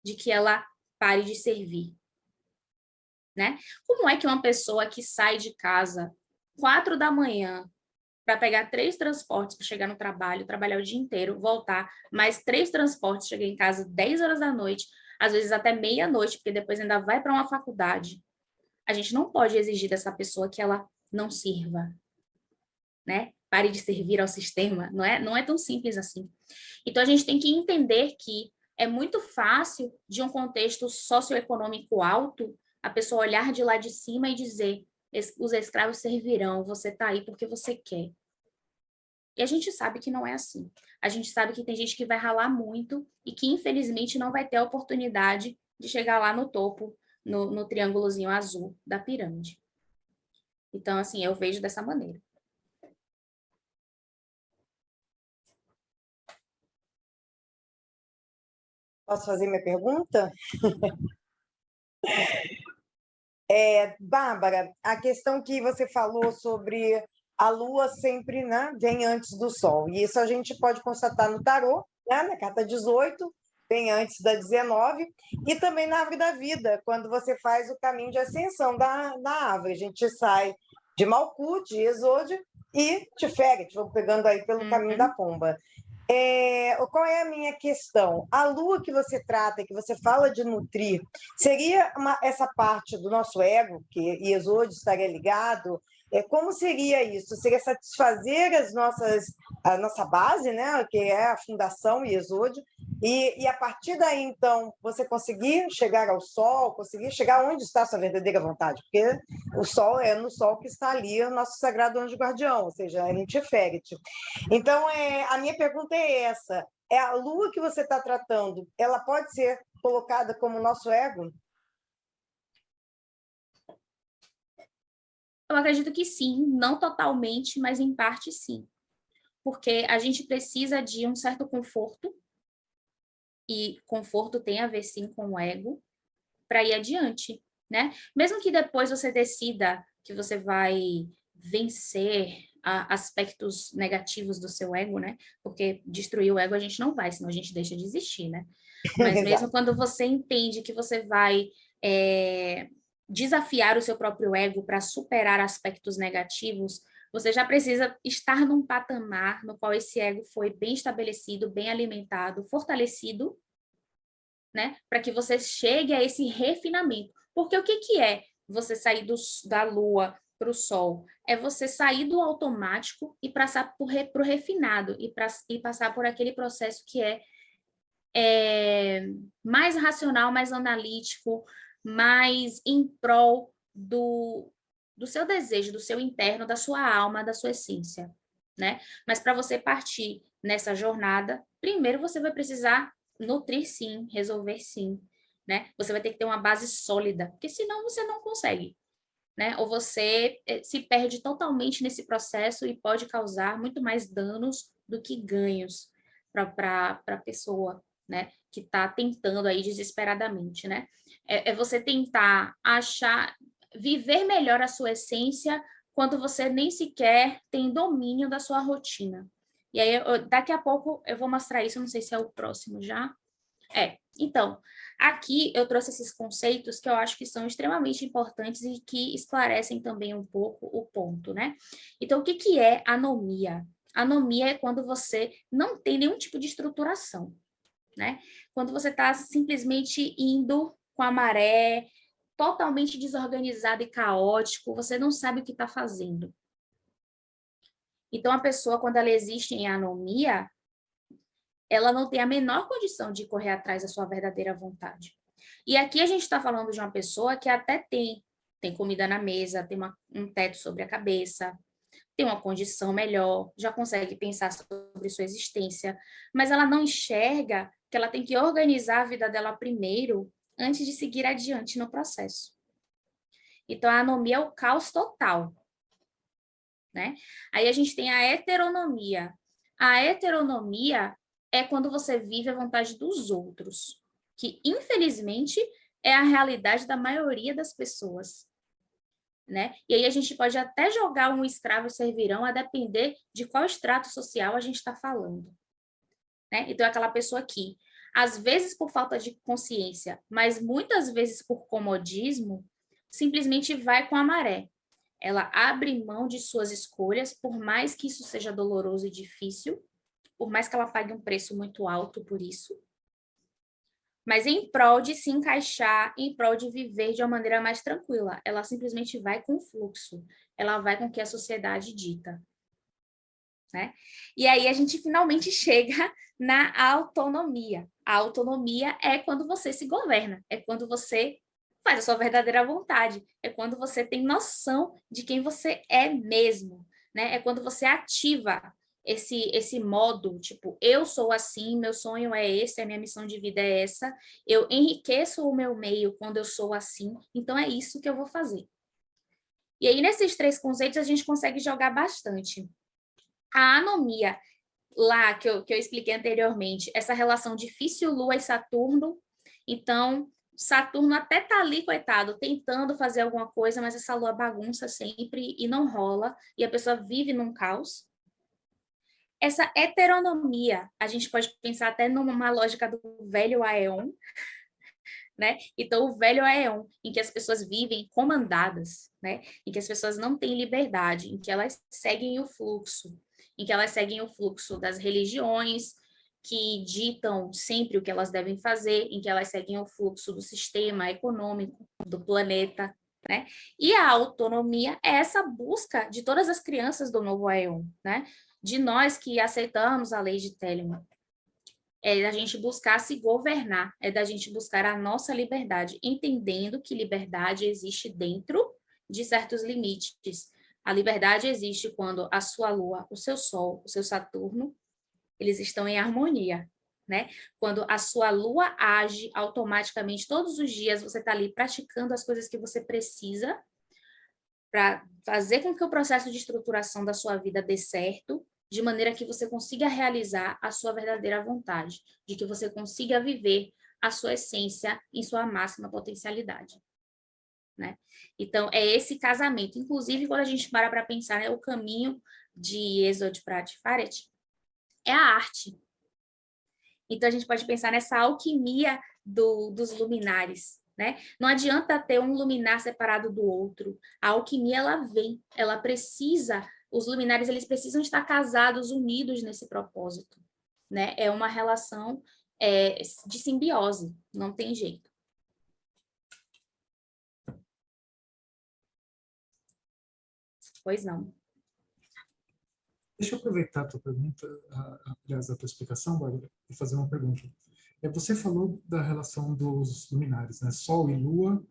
S9: de que ela pare de servir, né? Como é que uma pessoa que sai de casa 4 da manhã para pegar 3 transportes para chegar no trabalho, trabalhar o dia inteiro, voltar, mais 3 transportes, chegar em casa 10 horas da noite, às vezes até meia-noite, porque depois ainda vai para uma faculdade. A gente não pode exigir dessa pessoa que ela não sirva, né? Pare de servir ao sistema, não é tão simples assim. Então, a gente tem que entender que é muito fácil, de um contexto socioeconômico alto, a pessoa olhar de lá de cima e dizer: os escravos servirão, você está aí porque você quer. E a gente sabe que não é assim. A gente sabe que tem gente que vai ralar muito e que, infelizmente, não vai ter a oportunidade de chegar lá no topo, no triângulozinho azul da pirâmide. Então, assim, eu vejo dessa maneira.
S7: Posso fazer minha pergunta? Bárbara, a questão que você falou sobre a Lua sempre, né, vem antes do Sol, e isso a gente pode constatar no tarô, né, na carta 18, vem antes da 19, e também na árvore da vida, quando você faz o caminho de ascensão da árvore. A gente sai de Malkuth, de Exode e Tiferet, vamos pegando aí pelo caminho da pomba. Qual é a minha questão? A lua que você trata, que você fala de nutrir, seria essa parte do nosso ego, que Exode estaria ligado? Como seria isso? Seria satisfazer a nossa base, né, que é a fundação Exode, e a partir daí, então, você conseguir chegar ao Sol, conseguir chegar onde está a sua verdadeira vontade, porque o Sol é no Sol que está ali o nosso sagrado anjo guardião, ou seja, em Tiferet. Então, a minha pergunta é essa: a lua que você está tratando, ela pode ser colocada como nosso ego?
S9: Eu acredito que sim, não totalmente, mas em parte sim. Porque a gente precisa de um certo conforto, e conforto tem a ver sim com o ego, para ir adiante, né? Mesmo que depois você decida que você vai vencer aspectos negativos do seu ego, né? Porque destruir o ego a gente não vai, senão a gente deixa de existir, né? Mas mesmo quando você entende que você vai desafiar o seu próprio ego para superar aspectos negativos, você já precisa estar num patamar no qual esse ego foi bem estabelecido, bem alimentado, fortalecido, né? Para que você chegue a esse refinamento. Porque o que é você sair da Lua para o Sol? É você sair do automático e passar para o refinado, e passar por aquele processo que é mais racional, mais analítico, mais em prol do seu desejo, do seu interno, da sua alma, da sua essência, né? Mas para você partir nessa jornada, primeiro você vai precisar nutrir sim, resolver sim, né? Você vai ter que ter uma base sólida, porque senão você não consegue, né? Ou você se perde totalmente nesse processo e pode causar muito mais danos do que ganhos para a pessoa, né? Que está tentando aí desesperadamente, né? É você tentar viver melhor a sua essência quando você nem sequer tem domínio da sua rotina. E aí, daqui a pouco, eu vou mostrar isso, não sei se é o próximo já. Então, aqui eu trouxe esses conceitos que eu acho que são extremamente importantes e que esclarecem também um pouco o ponto, né? Então, o que é anomia? Anomia é quando você não tem nenhum tipo de estruturação, né? Quando você está simplesmente indo com a maré, totalmente desorganizado e caótico, você não sabe o que está fazendo. Então, a pessoa, quando ela existe em anomia, ela não tem a menor condição de correr atrás da sua verdadeira vontade. E aqui a gente está falando de uma pessoa que até tem comida na mesa, tem um teto sobre a cabeça, tem uma condição melhor, já consegue pensar sobre sua existência, mas ela não enxerga que ela tem que organizar a vida dela primeiro, antes de seguir adiante no processo. Então, a anomia é o caos total, né? Aí a gente tem a heteronomia. A heteronomia é quando você vive a vontade dos outros, que, infelizmente, é a realidade da maioria das pessoas, né? E aí a gente pode até jogar um escravo e servirão a depender de qual extrato social a gente está falando, né? Então, é aquela pessoa que, às vezes por falta de consciência, mas muitas vezes por comodismo, simplesmente vai com a maré. Ela abre mão de suas escolhas, por mais que isso seja doloroso e difícil, por mais que ela pague um preço muito alto por isso, mas em prol de se encaixar, em prol de viver de uma maneira mais tranquila. Ela simplesmente vai com o fluxo, ela vai com o que a sociedade dita, né? E aí a gente finalmente chega na autonomia. A autonomia é quando você se governa, é quando você faz a sua verdadeira vontade, é quando você tem noção de quem você é mesmo, né? É quando você ativa esse modo, tipo, eu sou assim, meu sonho é esse, a minha missão de vida é essa, eu enriqueço o meu meio quando eu sou assim, então é isso que eu vou fazer. E aí, nesses 3 conceitos, a gente consegue jogar bastante. A anomia, lá que eu expliquei anteriormente, essa relação difícil Lua e Saturno, então Saturno até tá ali, coitado, tentando fazer alguma coisa, mas essa Lua bagunça sempre e não rola, e a pessoa vive num caos. Essa heteronomia, a gente pode pensar até numa lógica do velho Aeon, né? Então, o velho Aeon, em que as pessoas vivem comandadas, né? Em que as pessoas não têm liberdade, em que elas seguem o fluxo, das religiões, que ditam sempre o que elas devem fazer, em que elas seguem o fluxo do sistema econômico, do planeta, né? E a autonomia é essa busca de todas as crianças do novo Aeon, né? De nós que aceitamos a lei de Telemann. É da gente buscar se governar, é da gente buscar a nossa liberdade, entendendo que liberdade existe dentro de certos limites. A liberdade existe quando a sua Lua, o seu Sol, o seu Saturno, eles estão em harmonia, né? Quando a sua Lua age automaticamente, todos os dias você está ali praticando as coisas que você precisa para fazer com que o processo de estruturação da sua vida dê certo, de maneira que você consiga realizar a sua verdadeira vontade, de que você consiga viver a sua essência em sua máxima potencialidade, né? Então, é esse casamento. Inclusive, quando a gente para pensar, né, o caminho de Yesod para Tiferet é a arte. Então, a gente pode pensar nessa alquimia dos luminares, né? Não adianta ter um luminar separado do outro. A alquimia, ela vem, ela precisa, os luminares, eles precisam estar casados, unidos nesse propósito, né? É uma relação de simbiose, não tem jeito. Pois não.
S3: Deixa eu aproveitar a tua pergunta, aliás, a tua explicação, Bárbara, e fazer uma pergunta. Você falou da relação dos luminares, né? Sol e Lua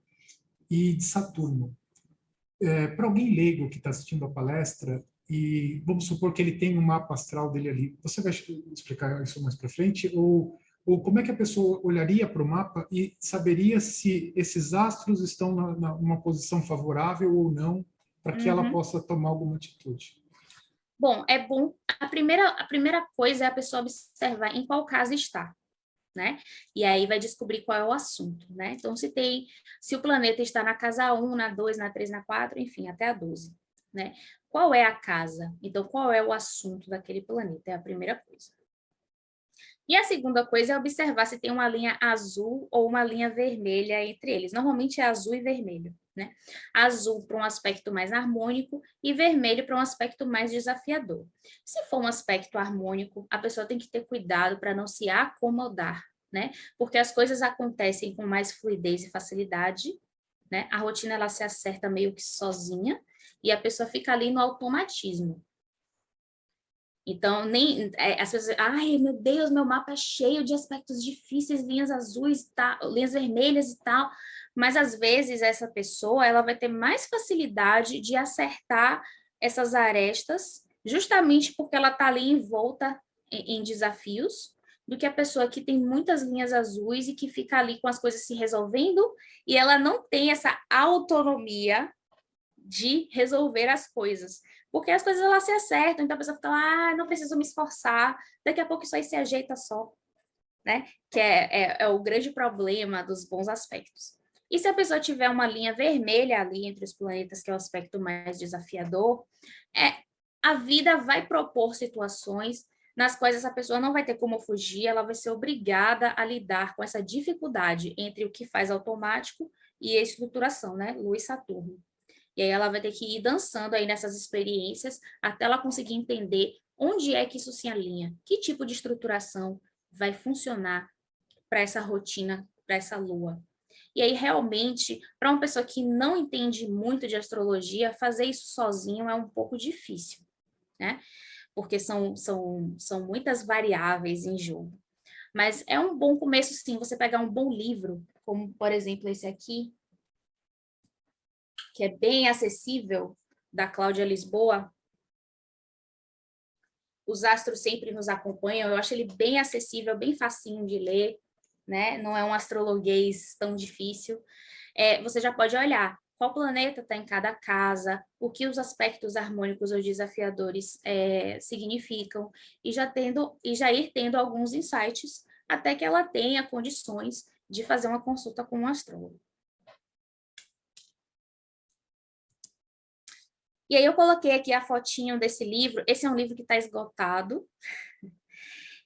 S3: e de Saturno. Para alguém leigo que está assistindo a palestra, e vamos supor que ele tem um mapa astral dele ali, você vai explicar isso mais para frente, ou Ou como é que a pessoa olharia para o mapa e saberia se esses astros estão numa posição favorável ou não, para que ela possa tomar alguma atitude?
S9: Bom, é bom. A primeira coisa é a pessoa observar em qual casa está, né? E aí vai descobrir qual é o assunto, né? Então, se o planeta está na casa 1, na 2, na 3, na 4, enfim, até a 12, né? Qual é a casa? Então, qual é o assunto daquele planeta? É a primeira coisa. E a segunda coisa é observar se tem uma linha azul ou uma linha vermelha entre eles. Normalmente é azul e vermelho, né? Azul para um aspecto mais harmônico e vermelho para um aspecto mais desafiador. Se for um aspecto harmônico, a pessoa tem que ter cuidado para não se acomodar, né? Porque as coisas acontecem com mais fluidez e facilidade, né? A rotina ela se acerta meio que sozinha e a pessoa fica ali no automatismo. Então, as pessoas, ai, meu Deus, meu mapa é cheio de aspectos difíceis, linhas azuis, linhas vermelhas e tal, mas às vezes essa pessoa, ela vai ter mais facilidade de acertar essas arestas, justamente porque ela está ali envolta em desafios, do que a pessoa que tem muitas linhas azuis e que fica ali com as coisas se resolvendo, e ela não tem essa autonomia de resolver as coisas. Porque as coisas elas se acertam, então a pessoa fica lá, não preciso me esforçar, daqui a pouco isso aí se ajeita só, né? Que é o grande problema dos bons aspectos. E se a pessoa tiver uma linha vermelha ali entre os planetas, que é o aspecto mais desafiador, a vida vai propor situações nas quais essa pessoa não vai ter como fugir, ela vai ser obrigada a lidar com essa dificuldade entre o que faz automático e a estruturação, né? Lua e Saturno. E aí ela vai ter que ir dançando aí nessas experiências até ela conseguir entender onde é que isso se alinha, que tipo de estruturação vai funcionar para essa rotina, para essa lua. E aí, realmente, para uma pessoa que não entende muito de astrologia, fazer isso sozinho é um pouco difícil, né? Porque são muitas variáveis em jogo. Mas é um bom começo, sim, você pegar um bom livro, como, por exemplo, esse aqui, que é bem acessível, da Cláudia Lisboa. Os astros sempre nos acompanham, eu acho ele bem acessível, bem facinho de ler, né? Não é um astrologuês tão difícil. Você já pode olhar qual planeta está em cada casa, o que os aspectos harmônicos ou desafiadores significam, e já ir tendo alguns insights até que ela tenha condições de fazer uma consulta com um astrólogo. E aí eu coloquei aqui a fotinho desse livro. Esse é um livro que está esgotado.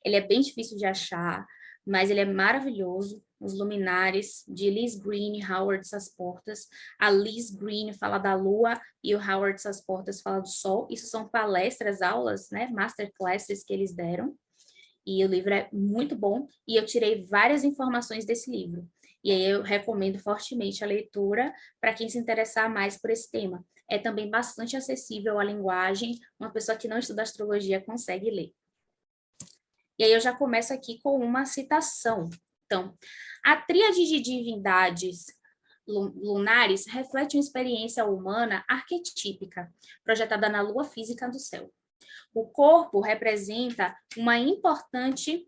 S9: Ele é bem difícil de achar, mas ele é maravilhoso. Os Luminares, de Liz Green e Howard Sasportas. A Liz Green fala da Lua e o Howard Sasportas fala do Sol. Isso são palestras, aulas, né, masterclasses que eles deram. E o livro é muito bom. E eu tirei várias informações desse livro. E aí eu recomendo fortemente a leitura para quem se interessar mais por esse tema. É também bastante acessível à linguagem, uma pessoa que não estuda astrologia consegue ler. E aí eu já começo aqui com uma citação. Então, a tríade de divindades lunares reflete uma experiência humana arquetípica, projetada na lua física do céu. O corpo representa uma importante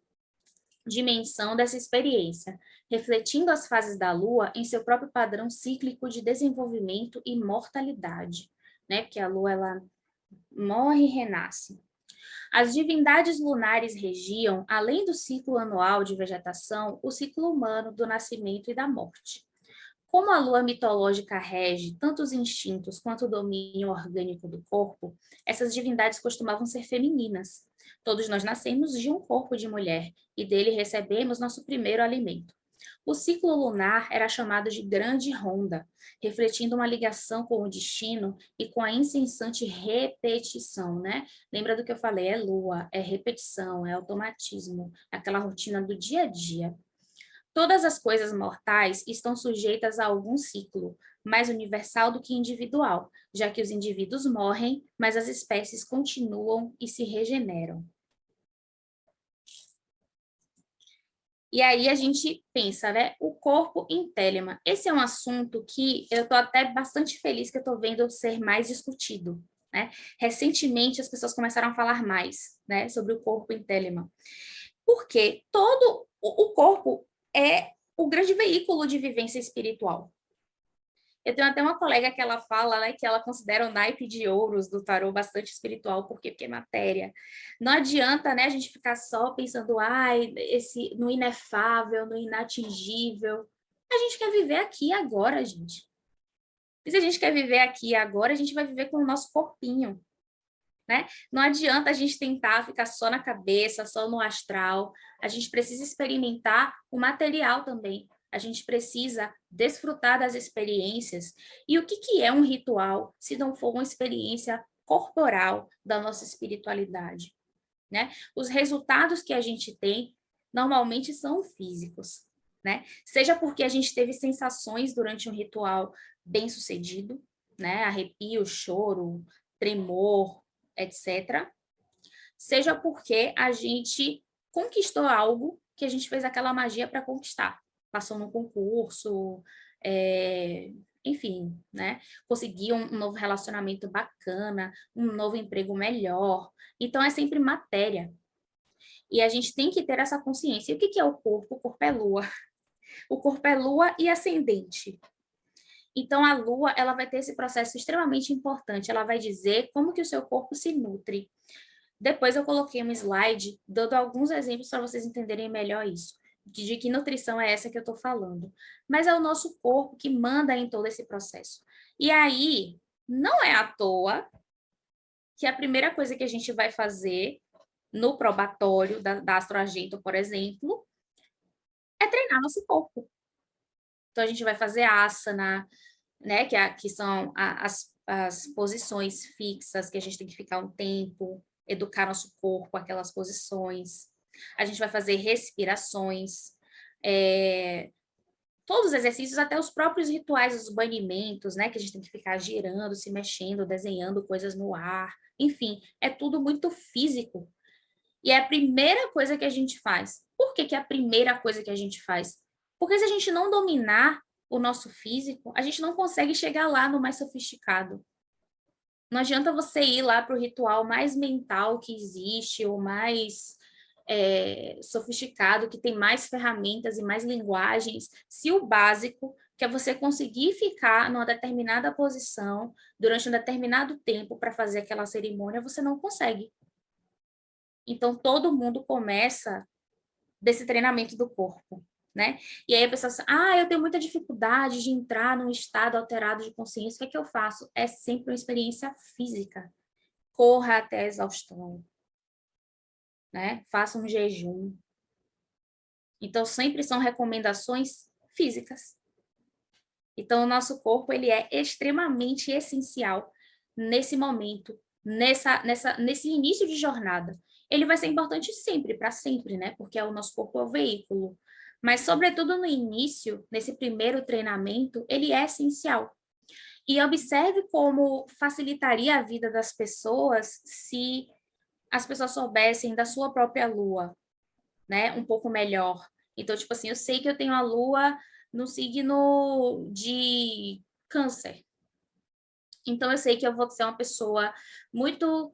S9: dimensão dessa experiência, refletindo as fases da Lua em seu próprio padrão cíclico de desenvolvimento e mortalidade, né? Porque a Lua, ela morre e renasce. As divindades lunares regiam, além do ciclo anual de vegetação, o ciclo humano do nascimento e da morte. Como a lua mitológica rege tanto os instintos quanto o domínio orgânico do corpo, essas divindades costumavam ser femininas. Todos nós nascemos de um corpo de mulher e dele recebemos nosso primeiro alimento. O ciclo lunar era chamado de Grande Ronda, refletindo uma ligação com o destino e com a incessante repetição, né? Lembra do que eu falei? É lua, é repetição, é automatismo, é aquela rotina do dia a dia. Todas as coisas mortais estão sujeitas a algum ciclo, mais universal do que individual, já que os indivíduos morrem, mas as espécies continuam e se regeneram. E aí a gente pensa, né? O corpo em Telemann. Esse é um assunto que eu estou até bastante feliz que eu estou vendo ser mais discutido, né? Recentemente as pessoas começaram a falar mais, né, sobre o corpo em Telemann. Porque todo o corpo é o grande veículo de vivência espiritual. Eu tenho até uma colega que ela fala, né, que ela considera o naipe de ouros do tarô bastante espiritual, porque é matéria. Não adianta, né, a gente ficar só pensando, no inefável, no inatingível. A gente quer viver aqui e agora, gente. E se a gente quer viver aqui e agora, a gente vai viver com o nosso corpinho, né? Não adianta a gente tentar ficar só na cabeça, só no astral. A gente precisa experimentar o material também. A gente precisa desfrutar das experiências. E o que é um ritual se não for uma experiência corporal da nossa espiritualidade, né? Os resultados que a gente tem normalmente são físicos, né? Seja porque a gente teve sensações durante um ritual bem-sucedido, né? Arrepio, choro, tremor, etc. Seja porque a gente conquistou algo que a gente fez aquela magia para conquistar. Passou num concurso, enfim, né? Conseguiu um novo relacionamento bacana, um novo emprego melhor. Então, é sempre matéria. E a gente tem que ter essa consciência. E o que é o corpo? O corpo é lua. O corpo é lua e ascendente. Então, a lua, ela vai ter esse processo extremamente importante. Ela vai dizer como que o seu corpo se nutre. Depois eu coloquei um slide dando alguns exemplos para vocês entenderem melhor isso. De que nutrição é essa que eu estou falando. Mas é o nosso corpo que manda em todo esse processo. E aí, não é à toa que a primeira coisa que a gente vai fazer no probatório da Astroagento, por exemplo, é treinar nosso corpo. Então, a gente vai fazer asana, né, que são as posições fixas, que a gente tem que ficar um tempo, educar nosso corpo, aquelas posições. A gente vai fazer respirações, todos os exercícios, até os próprios rituais, os banimentos, né, que a gente tem que ficar girando, se mexendo, desenhando coisas no ar. Enfim, é tudo muito físico. E é a primeira coisa que a gente faz. Por que é a primeira coisa que a gente faz? Porque se a gente não dominar o nosso físico, a gente não consegue chegar lá no mais sofisticado. Não adianta você ir lá para o ritual mais mental que existe, ou mais sofisticado, que tem mais ferramentas e mais linguagens, se o básico, que é você conseguir ficar numa determinada posição durante um determinado tempo para fazer aquela cerimônia, você não consegue. Então, todo mundo começa desse treinamento do corpo, né? E aí a pessoa diz, eu tenho muita dificuldade de entrar num estado alterado de consciência, o que é que eu faço? É sempre uma experiência física. Corra até a exaustão, né? Faça um jejum. Então, sempre são recomendações físicas. Então, o nosso corpo, ele é extremamente essencial nesse momento, nesse início de jornada. Ele vai ser importante sempre, para sempre, né? Porque o nosso corpo é o veículo. Mas, sobretudo no início, nesse primeiro treinamento, ele é essencial. E observe como facilitaria a vida das pessoas se as pessoas soubessem da sua própria lua, né? Um pouco melhor. Então, tipo assim, eu sei que eu tenho a lua no signo de Câncer. Então, eu sei que eu vou ser uma pessoa muito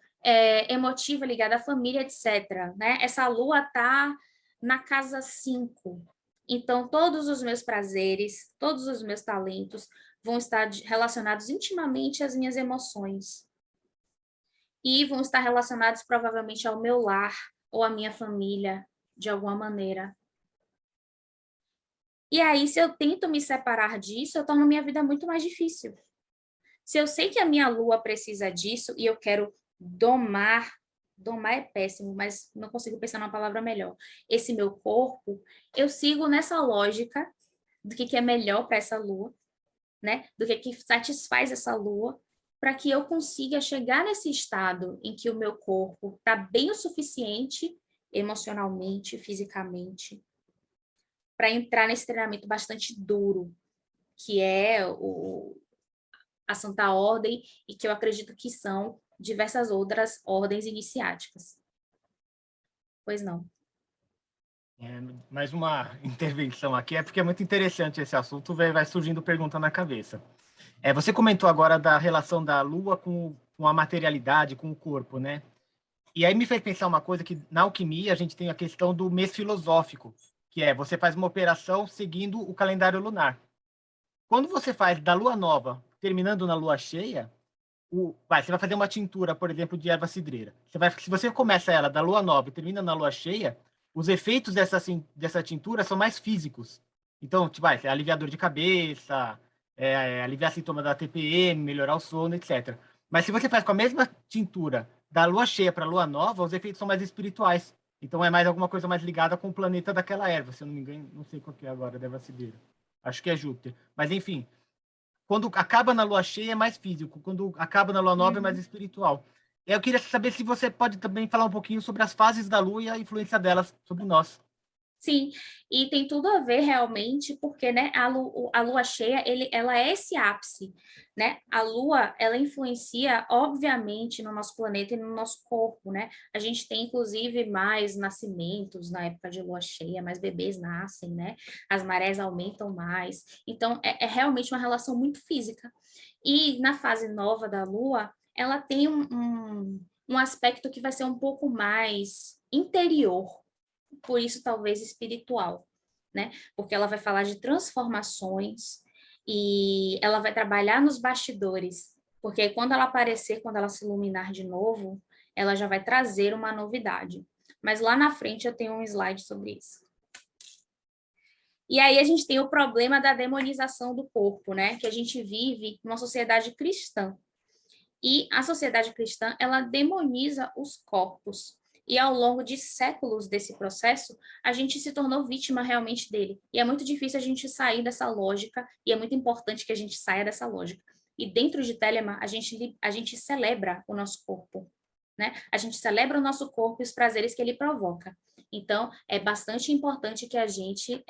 S9: emotiva, ligada à família, etc. Né? Essa lua está na casa 5. Então, todos os meus prazeres, todos os meus talentos vão estar relacionados intimamente às minhas emoções. E vão estar relacionados provavelmente ao meu lar ou à minha família, de alguma maneira. E aí, se eu tento me separar disso, eu torno minha vida muito mais difícil. Se eu sei que a minha lua precisa disso e eu quero domar é péssimo, mas não consigo pensar numa palavra melhor, esse meu corpo, eu sigo nessa lógica do que é melhor para essa lua, né? Do que satisfaz essa lua, para que eu consiga chegar nesse estado em que o meu corpo está bem o suficiente, emocionalmente, fisicamente, para entrar nesse treinamento bastante duro, que é a Santa Ordem, e que eu acredito que são diversas outras ordens iniciáticas. Pois não.
S4: Mais uma intervenção aqui, porque é muito interessante esse assunto, vai surgindo pergunta na cabeça. Você comentou agora da relação da Lua com a materialidade, com o corpo, né? E aí me fez pensar uma coisa, que na alquimia a gente tem a questão do mês filosófico, que é você faz uma operação seguindo o calendário lunar. Quando você faz da lua nova, terminando na lua cheia, você vai fazer uma tintura, por exemplo, de erva cidreira. Se você começa ela da lua nova e termina na lua cheia, os efeitos dessa tintura são mais físicos. Então, tipo, é aliviador de cabeça, aliviar sintomas da TPM, melhorar o sono, etc. Mas se você faz com a mesma tintura da lua cheia para a lua nova, os efeitos são mais espirituais. Então é mais alguma coisa mais ligada com o planeta daquela erva, se eu não me engano, não sei qual que é agora, da erva cidreira. Acho que é Júpiter. Mas enfim, quando acaba na lua cheia é mais físico, quando acaba na lua nova é mais espiritual. Eu queria saber se você pode também falar um pouquinho sobre as fases da lua e a influência delas sobre nós.
S9: Sim, e tem tudo a ver realmente, porque, né, a lua cheia, ela é esse ápice, né? A lua, ela influencia, obviamente, no nosso planeta e no nosso corpo, né? A gente tem, inclusive, mais nascimentos na época de lua cheia, mais bebês nascem, né? As marés aumentam mais. Então, é realmente uma relação muito física. E na fase nova da lua, ela tem um aspecto que vai ser um pouco mais interior, por isso talvez espiritual, né? Porque ela vai falar de transformações e ela vai trabalhar nos bastidores, porque quando ela aparecer, quando ela se iluminar de novo, ela já vai trazer uma novidade. Mas lá na frente eu tenho um slide sobre isso. E aí a gente tem o problema da demonização do corpo, né? Que a gente vive numa sociedade cristã. E a sociedade cristã, ela demoniza os corpos. E ao longo de séculos desse processo, a gente se tornou vítima realmente dele. E é muito difícil a gente sair dessa lógica, e é muito importante que a gente saia dessa lógica. E dentro de Telemann, a gente celebra o nosso corpo, né? A gente celebra o nosso corpo e os prazeres que ele provoca. Então, é bastante importante que a gente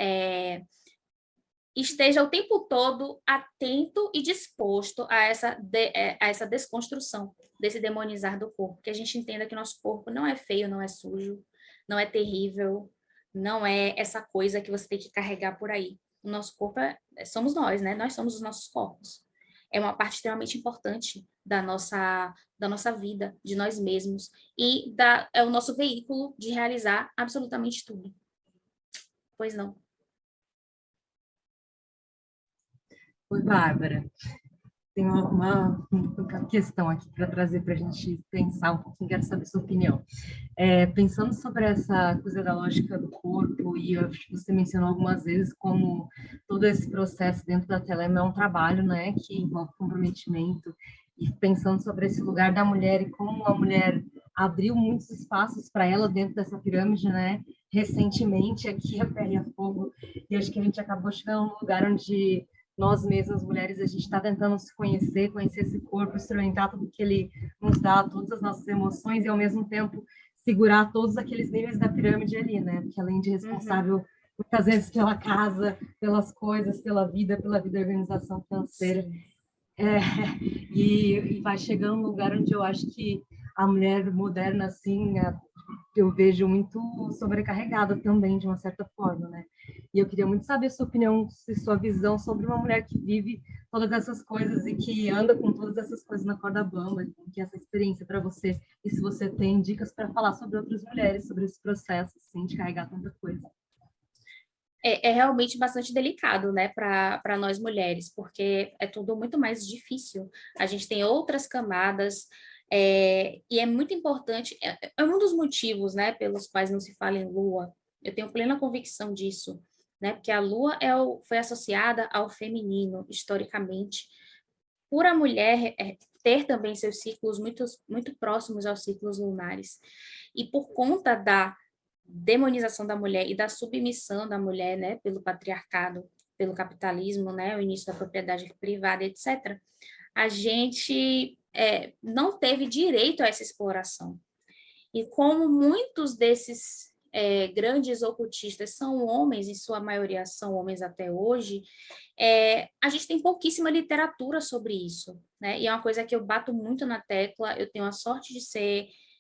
S9: esteja o tempo todo atento e disposto a essa desconstrução desse demonizar do corpo, que a gente entenda que nosso corpo não é feio, não é sujo, não é terrível, não é essa coisa que você tem que carregar por aí. O nosso corpo somos nós, né? Nós somos os nossos corpos. É uma parte extremamente importante da nossa vida, de nós mesmos, e é o nosso veículo de realizar absolutamente tudo. Pois não.
S5: Oi, Bárbara. Tem uma questão aqui para trazer para a gente pensar um pouquinho, quero saber sua opinião. Pensando sobre essa coisa da lógica do corpo, e você mencionou algumas vezes como todo esse processo dentro da Telemann é um trabalho, né, que envolve comprometimento, e pensando sobre esse lugar da mulher e como a mulher abriu muitos espaços para ela dentro dessa pirâmide, né, recentemente, aqui a Pele a Fogo, e acho que a gente acabou chegando num lugar onde nós mesmas, mulheres, a gente está tentando se conhecer esse corpo, experimentar tudo que ele nos dá, todas as nossas emoções, e ao mesmo tempo segurar todos aqueles níveis da pirâmide ali, né? Porque além de responsável, muitas vezes, pela casa, pelas coisas, pela vida da organização financeira, e vai chegando num lugar onde eu acho que a mulher moderna, assim, eu vejo muito sobrecarregada também, de uma certa forma, né? E eu queria muito saber a sua opinião, sua visão sobre uma mulher que vive todas essas coisas e que anda com todas essas coisas na corda bamba, que é essa experiência para você, e se você tem dicas para falar sobre outras mulheres, sobre esse processo, assim, de carregar tanta coisa.
S9: É realmente bastante delicado, né, para nós mulheres, porque é tudo muito mais difícil. A gente tem outras camadas, e é muito importante, é um dos motivos, né, pelos quais não se fala em lua. Eu tenho plena convicção disso, né, porque a lua foi associada ao feminino, historicamente, por a mulher ter também seus ciclos muito, muito próximos aos ciclos lunares. E por conta da demonização da mulher e da submissão da mulher, né, pelo patriarcado, pelo capitalismo, né, o início da propriedade privada, etc., a gente não teve direito a essa exploração. E como muitos desses grandes ocultistas são homens, em sua maioria são homens até hoje, a gente tem pouquíssima literatura sobre isso, né? E é uma coisa que eu bato muito na tecla. Eu tenho a sorte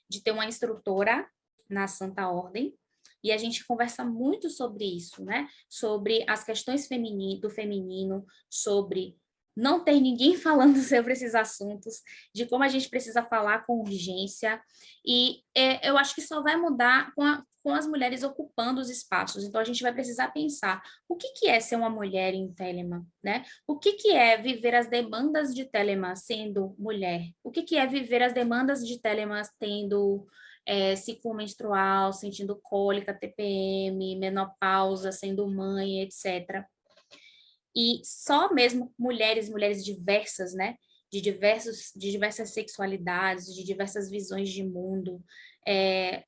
S9: de ter uma instrutora na Santa Ordem, e a gente conversa muito sobre isso, né? Sobre as questões do feminino, sobre não tem ninguém falando sobre esses assuntos, de como a gente precisa falar com urgência, e eu acho que só vai mudar com as mulheres ocupando os espaços. Então, a gente vai precisar pensar o que é ser uma mulher em Telemann, né? O que é viver as demandas de Telemann sendo mulher? O que é viver as demandas de Telemann tendo ciclo menstrual, sentindo cólica, TPM, menopausa, sendo mãe, etc. E só mesmo mulheres diversas, né? De diversas sexualidades, de diversas visões de mundo,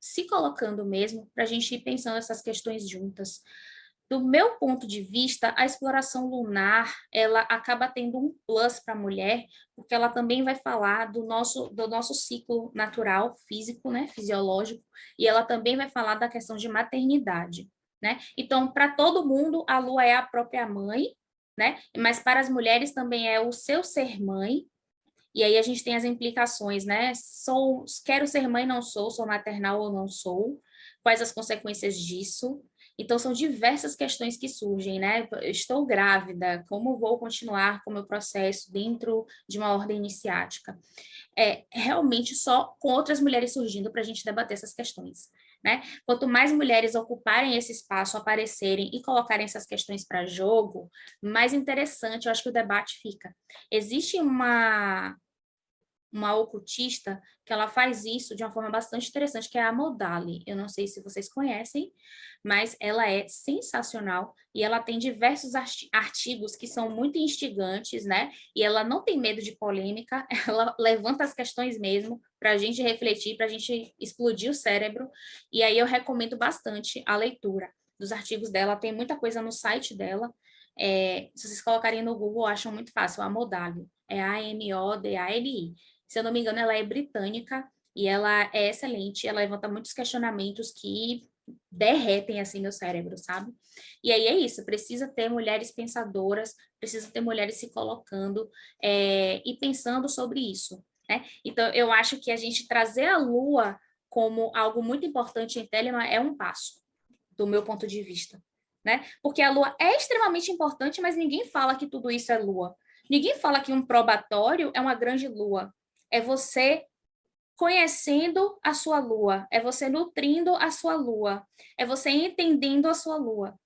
S9: se colocando mesmo para a gente ir pensando essas questões juntas. Do meu ponto de vista, a exploração lunar, ela acaba tendo um plus para a mulher, porque ela também vai falar do nosso ciclo natural, físico, né, fisiológico, e ela também vai falar da questão de maternidade, né? Então, para todo mundo, a lua é a própria mãe, né? Mas para as mulheres também é o seu ser mãe, e aí a gente tem as implicações, né? Quero ser mãe, não sou maternal ou não sou, quais as consequências disso? Então, são diversas questões que surgem, né? Estou grávida, como vou continuar com o meu processo dentro de uma ordem iniciática? Realmente só com outras mulheres surgindo para a gente debater essas questões, né? Quanto mais mulheres ocuparem esse espaço, aparecerem e colocarem essas questões para jogo, mais interessante eu acho que o debate fica. Existe uma ocultista que ela faz isso de uma forma bastante interessante, que é a Modali. Eu não sei se vocês conhecem, mas ela é sensacional e ela tem diversos artigos que são muito instigantes, né? E ela não tem medo de polêmica, ela levanta as questões mesmo para a gente refletir, para a gente explodir o cérebro. E aí eu recomendo bastante a leitura dos artigos dela, tem muita coisa no site dela. Se vocês colocarem no Google, acham muito fácil, a Modali. É Amodali. Se eu não me engano, ela é britânica e ela é excelente, ela levanta muitos questionamentos que derretem, assim, meu cérebro, sabe? E aí é isso, precisa ter mulheres pensadoras, precisa ter mulheres se colocando e pensando sobre isso, né? Então, eu acho que a gente trazer a Lua como algo muito importante em Telemann é um passo, do meu ponto de vista, né? Porque a Lua é extremamente importante, mas ninguém fala que tudo isso é Lua. Ninguém fala que um probatório é uma grande Lua. É você conhecendo a sua lua, é você nutrindo a sua lua, é você entendendo a sua lua.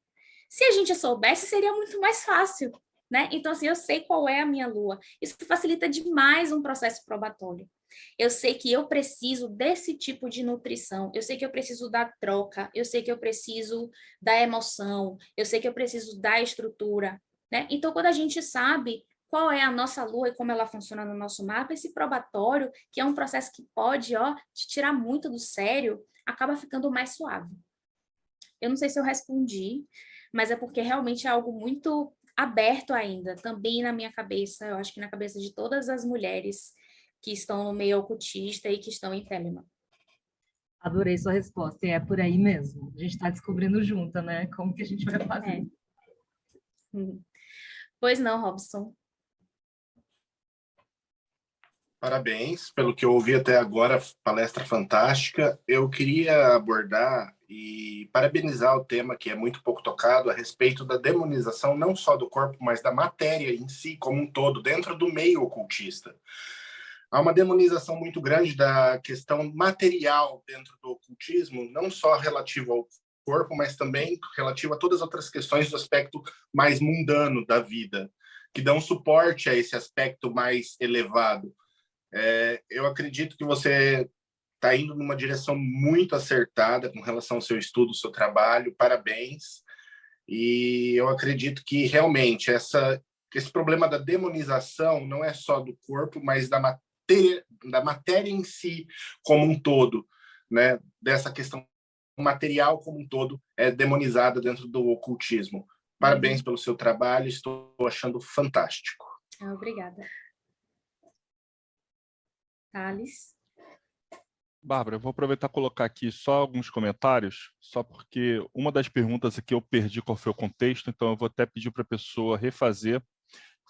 S9: Se a gente soubesse, seria muito mais fácil, né? Então, assim, eu sei qual é a minha lua. Isso facilita demais um processo probatório. Eu sei que eu preciso desse tipo de nutrição, eu sei que eu preciso da troca, eu sei que eu preciso da emoção, eu sei que eu preciso da estrutura, né? Então, quando a gente sabe qual é a nossa lua e como ela funciona no nosso mapa, esse probatório, que é um processo que pode, te tirar muito do sério, acaba ficando mais suave. Eu não sei se eu respondi, mas é porque realmente é algo muito aberto ainda, também na minha cabeça, eu acho que na cabeça de todas as mulheres que estão no meio ocultista e que estão em Telemann.
S5: Adorei sua resposta, e é por aí mesmo. A gente está descobrindo junta, né? Como que a gente vai fazer.
S9: Pois não, Robson.
S6: Parabéns pelo que eu ouvi até agora, palestra fantástica. Eu queria abordar e parabenizar o tema que é muito pouco tocado a respeito da demonização não só do corpo, mas da matéria em si como um todo, dentro do meio ocultista. Há uma demonização muito grande da questão material dentro do ocultismo, não só relativo ao corpo, mas também relativo a todas as outras questões do aspecto mais mundano da vida, que dão suporte a esse aspecto mais elevado. Eu acredito que você está indo numa direção muito acertada com relação ao seu estudo, ao seu trabalho, parabéns. E eu acredito que realmente esse problema da demonização não é só do corpo, mas da matéria em si como um todo, né? Dessa questão material como um todo é demonizada dentro do ocultismo. Parabéns pelo seu trabalho, estou achando fantástico.
S9: Obrigada. Thales?
S8: Bárbara, eu vou aproveitar e colocar aqui só alguns comentários, só porque uma das perguntas aqui eu perdi qual foi o contexto, então eu vou até pedir para a pessoa refazer.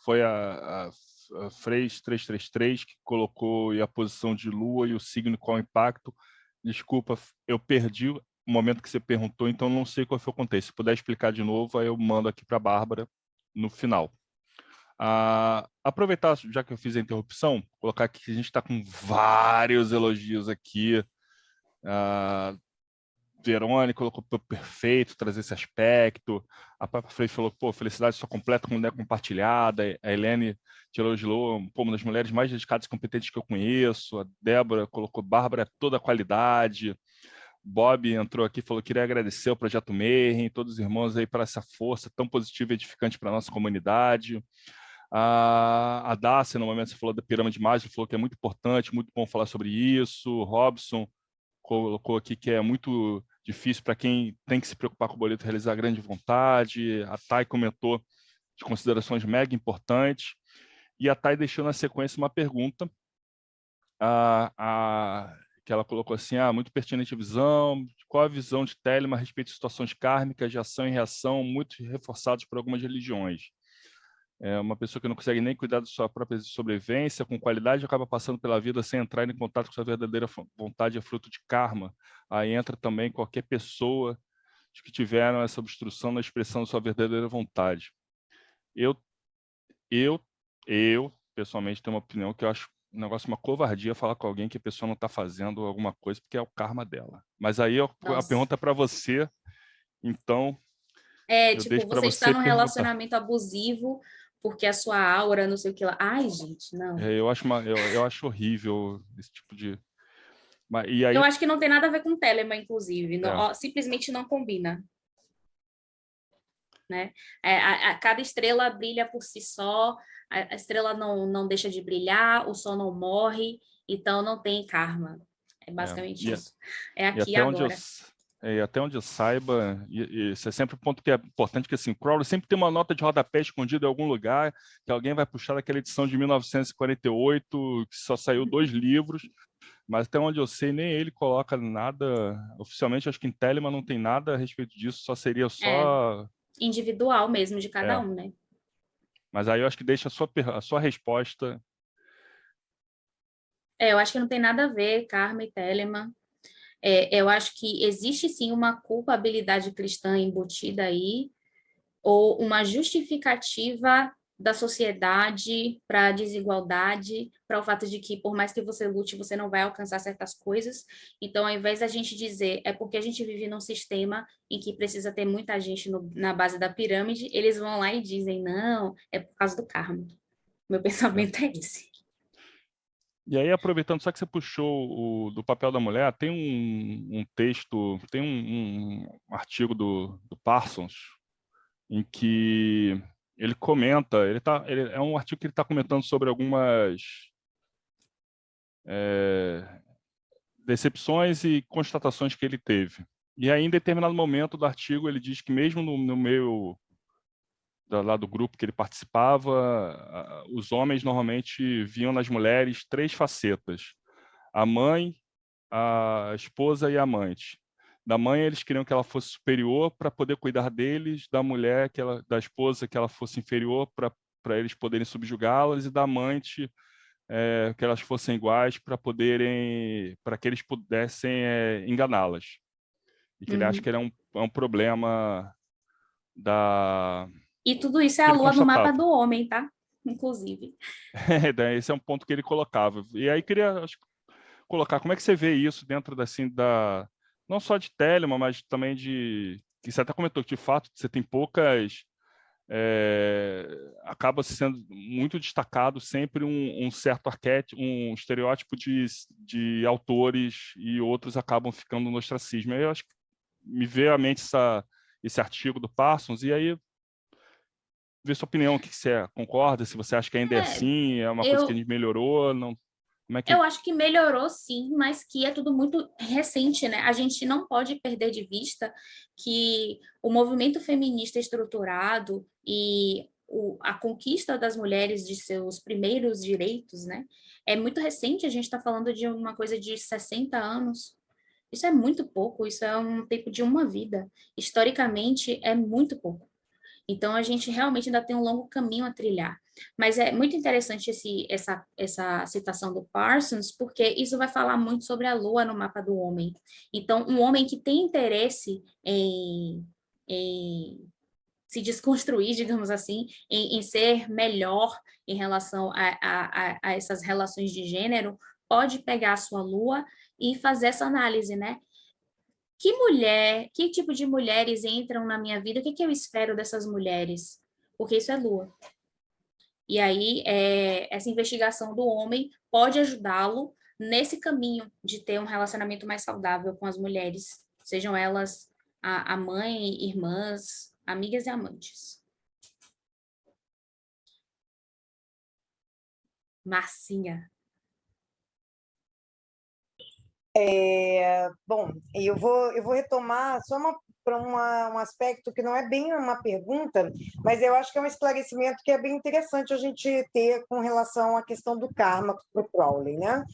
S8: Foi a Freis 333 que colocou a posição de Lua e o signo qual o impacto. Desculpa, eu perdi o momento que você perguntou, então não sei qual foi o contexto. Se puder explicar de novo, aí eu mando aqui para a Bárbara no final. Aproveitar, já que eu fiz a interrupção, colocar aqui que a gente está com vários elogios aqui. Verônica colocou perfeito trazer esse aspecto. A própria Frei falou, pô, felicidade só completa quando é compartilhada. A Helene te elogiou, pô, uma das mulheres mais dedicadas e competentes que eu conheço. A Débora colocou, Bárbara é toda a qualidade. Bob entrou aqui e falou que queria agradecer ao Projeto Mayhem, todos os irmãos aí para essa força tão positiva e edificante para a nossa comunidade. A Dácia, no momento você falou da pirâmide mágica, falou que é muito importante, muito bom falar sobre isso. O Robson colocou aqui que é muito difícil para quem tem que se preocupar com o boleto realizar a grande vontade. A Thay comentou de considerações mega importantes. E a Thay deixou na sequência uma pergunta que ela colocou assim, muito pertinente a visão, qual a visão de Telemann a respeito de situações kármicas de ação e reação muito reforçadas por algumas religiões. É uma pessoa que não consegue nem cuidar da sua própria sobrevivência com qualidade acaba passando pela vida sem entrar em contato com sua verdadeira vontade, é fruto de karma. Aí entra também qualquer pessoa que tiveram essa obstrução na expressão da sua verdadeira vontade. Eu pessoalmente tenho uma opinião que eu acho um negócio, uma covardia falar com alguém que a pessoa não está fazendo alguma coisa porque é o karma dela. Mas aí a pergunta é para você, então eu
S9: tipo,
S8: deixo para
S9: você está num
S8: perguntar.
S9: relacionamento abusivo porque a sua aura, não sei o que lá. Ai, gente, não.
S8: Eu acho horrível esse tipo de... E aí,
S9: eu acho que não tem nada a ver com Telemann, inclusive. Não, simplesmente não combina. Né? Cada estrela brilha por si só, a estrela não deixa de brilhar, o sol não morre, então não tem karma. É basicamente isso. É aqui e agora.
S8: Até onde eu saiba, isso é sempre um ponto que é importante, que assim, Crowley sempre tem uma nota de rodapé escondida em algum lugar, que alguém vai puxar daquela edição de 1948, que só saiu 2 livros, mas até onde eu sei, nem ele coloca nada, oficialmente, acho que em Telemann não tem nada a respeito disso, só seria só...
S9: individual mesmo, de cada um, né?
S8: Mas aí eu acho que deixa a sua resposta...
S9: eu acho que não tem nada a ver, karma e Telemann. Eu acho que existe sim uma culpabilidade cristã embutida aí, ou uma justificativa da sociedade para a desigualdade, para o fato de que, por mais que você lute, você não vai alcançar certas coisas. Então, ao invés da gente dizer é porque a gente vive num sistema em que precisa ter muita gente na base da pirâmide, eles vão lá e dizem, não, é por causa do karma. Meu pensamento é esse.
S8: E aí, aproveitando, só que você puxou do papel da mulher, tem um texto, tem um artigo do Parsons, em que ele comenta, é um artigo que ele está comentando sobre algumas decepções e constatações que ele teve. E aí, em determinado momento do artigo, ele diz que mesmo no meio lá do grupo que ele participava, os homens normalmente viam nas mulheres 3 facetas: a mãe, a esposa e a amante. Da mãe, eles queriam que ela fosse superior para poder cuidar deles, da mulher, da esposa, que ela fosse inferior para eles poderem subjugá-las, e da amante, que elas fossem iguais para que eles pudessem enganá-las. E que ele acha que ele é um problema da...
S9: E tudo isso é a lua no mapa do homem, tá? Inclusive.
S8: Esse é um ponto que ele colocava. E aí queria colocar como é que você vê isso dentro não só de Telemann, mas também que você até comentou que de fato você tem poucas, acaba sendo muito destacado sempre um certo arquétipo, um estereótipo de autores, e outros acabam ficando no ostracismo. Aí eu acho que me veio à mente esse artigo do Parsons, e aí ver sua opinião, o que você concorda, se você acha que ainda é assim, é uma coisa que a gente melhorou, não...
S9: Eu acho que melhorou sim, mas que é tudo muito recente, né? A gente não pode perder de vista que o movimento feminista estruturado e a conquista das mulheres de seus primeiros direitos, né? É muito recente, a gente está falando de uma coisa de 60 anos. Isso é muito pouco, isso é um tempo de uma vida. Historicamente, é muito pouco. Então, a gente realmente ainda tem um longo caminho a trilhar. Mas é muito interessante essa citação do Parsons, porque isso vai falar muito sobre a lua no mapa do homem. Então, um homem que tem interesse em se desconstruir, digamos assim, em ser melhor em relação a essas relações de gênero, pode pegar a sua lua e fazer essa análise, né? Que tipo de mulheres entram na minha vida? O que eu espero dessas mulheres? Porque isso é lua. E aí, essa investigação do homem pode ajudá-lo nesse caminho de ter um relacionamento mais saudável com as mulheres, sejam elas a mãe, irmãs, amigas e amantes. Marcinha.
S7: Bom, eu vou retomar só para um aspecto que não é bem uma pergunta, mas eu acho que é um esclarecimento que é bem interessante a gente ter com relação à questão do karma para o Crowley, né?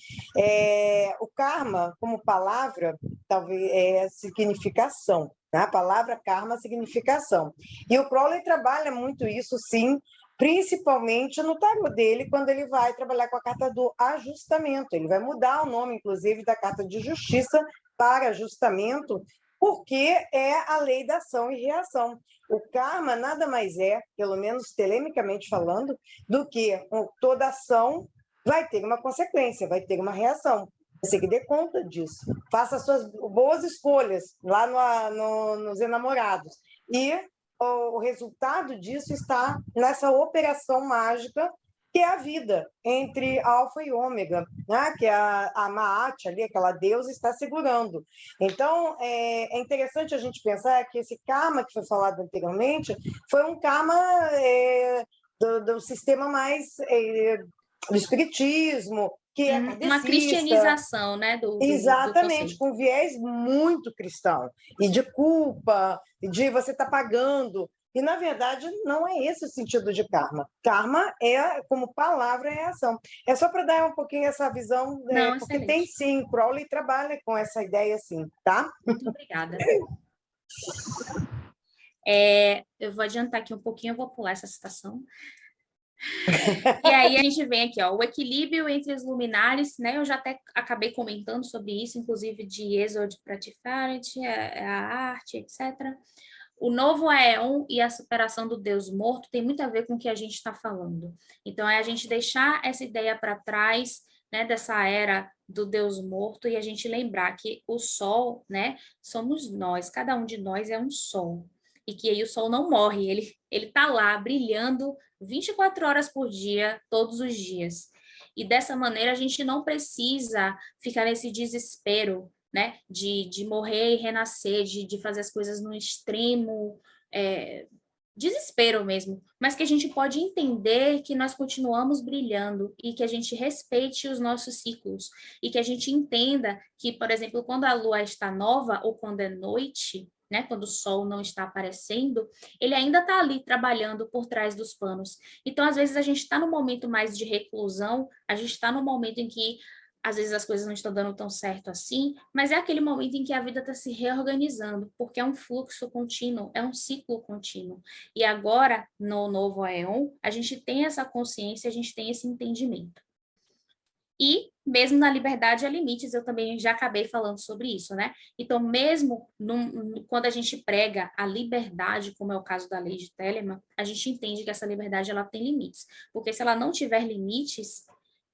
S7: O karma, como palavra, talvez é significação, né? A palavra karma, significação. E o Crowley trabalha muito isso, sim, principalmente no tarot dele, quando ele vai trabalhar com a carta do ajustamento. Ele vai mudar o nome, inclusive, da carta de justiça para ajustamento, porque é a lei da ação e reação. O karma nada mais é, pelo menos telemicamente falando, do que toda ação vai ter uma consequência, vai ter uma reação. Você que dê conta disso. Faça as suas boas escolhas lá nos enamorados. E o resultado disso está nessa operação mágica que é a vida entre alfa e ômega, né? Que a Maat ali, aquela deusa, está segurando. Então, é interessante a gente pensar que esse karma que foi falado anteriormente foi um karma do sistema mais do espiritismo, que é kardecista.
S9: Uma cristianização, né?
S7: Exatamente, com viés muito cristão, e de culpa, de você estar pagando. E, na verdade, não é esse o sentido de karma. Karma, como palavra, é ação. É só para dar um pouquinho essa visão,
S9: Não,
S7: porque
S9: excelente.
S7: tem sim, Crowley trabalha com essa ideia sim, tá?
S9: Muito obrigada. Eu vou adiantar aqui um pouquinho, eu vou pular essa citação. E aí a gente vem aqui, ó, o equilíbrio entre os luminares, né? Eu já até acabei comentando sobre isso, inclusive de Exod para Tiferet, a arte, etc. O novo Aeon e a superação do Deus morto tem muito a ver com o que a gente está falando. Então, é a gente deixar essa ideia para trás, né, dessa era do Deus morto, e a gente lembrar que o Sol, né, somos nós, cada um de nós é um Sol. E que aí o Sol não morre, ele está lá brilhando 24 horas por dia, todos os dias. E dessa maneira a gente não precisa ficar nesse desespero, né, de morrer e renascer, de fazer as coisas no extremo desespero mesmo, mas que a gente pode entender que nós continuamos brilhando e que a gente respeite os nossos ciclos e que a gente entenda que, por exemplo, quando a lua está nova ou quando é noite, né, quando o sol não está aparecendo, ele ainda está ali trabalhando por trás dos panos. Então, às vezes, a gente está no momento mais de reclusão, a gente está no momento em que às vezes as coisas não estão dando tão certo assim, mas é aquele momento em que a vida está se reorganizando, porque é um fluxo contínuo, é um ciclo contínuo. E agora, no novo Aeon, a gente tem essa consciência, a gente tem esse entendimento. E, mesmo na liberdade há limites, eu também já acabei falando sobre isso, né? Então, mesmo quando a gente prega a liberdade, como é o caso da lei de Telemann, a gente entende que essa liberdade ela tem limites. Porque se ela não tiver limites,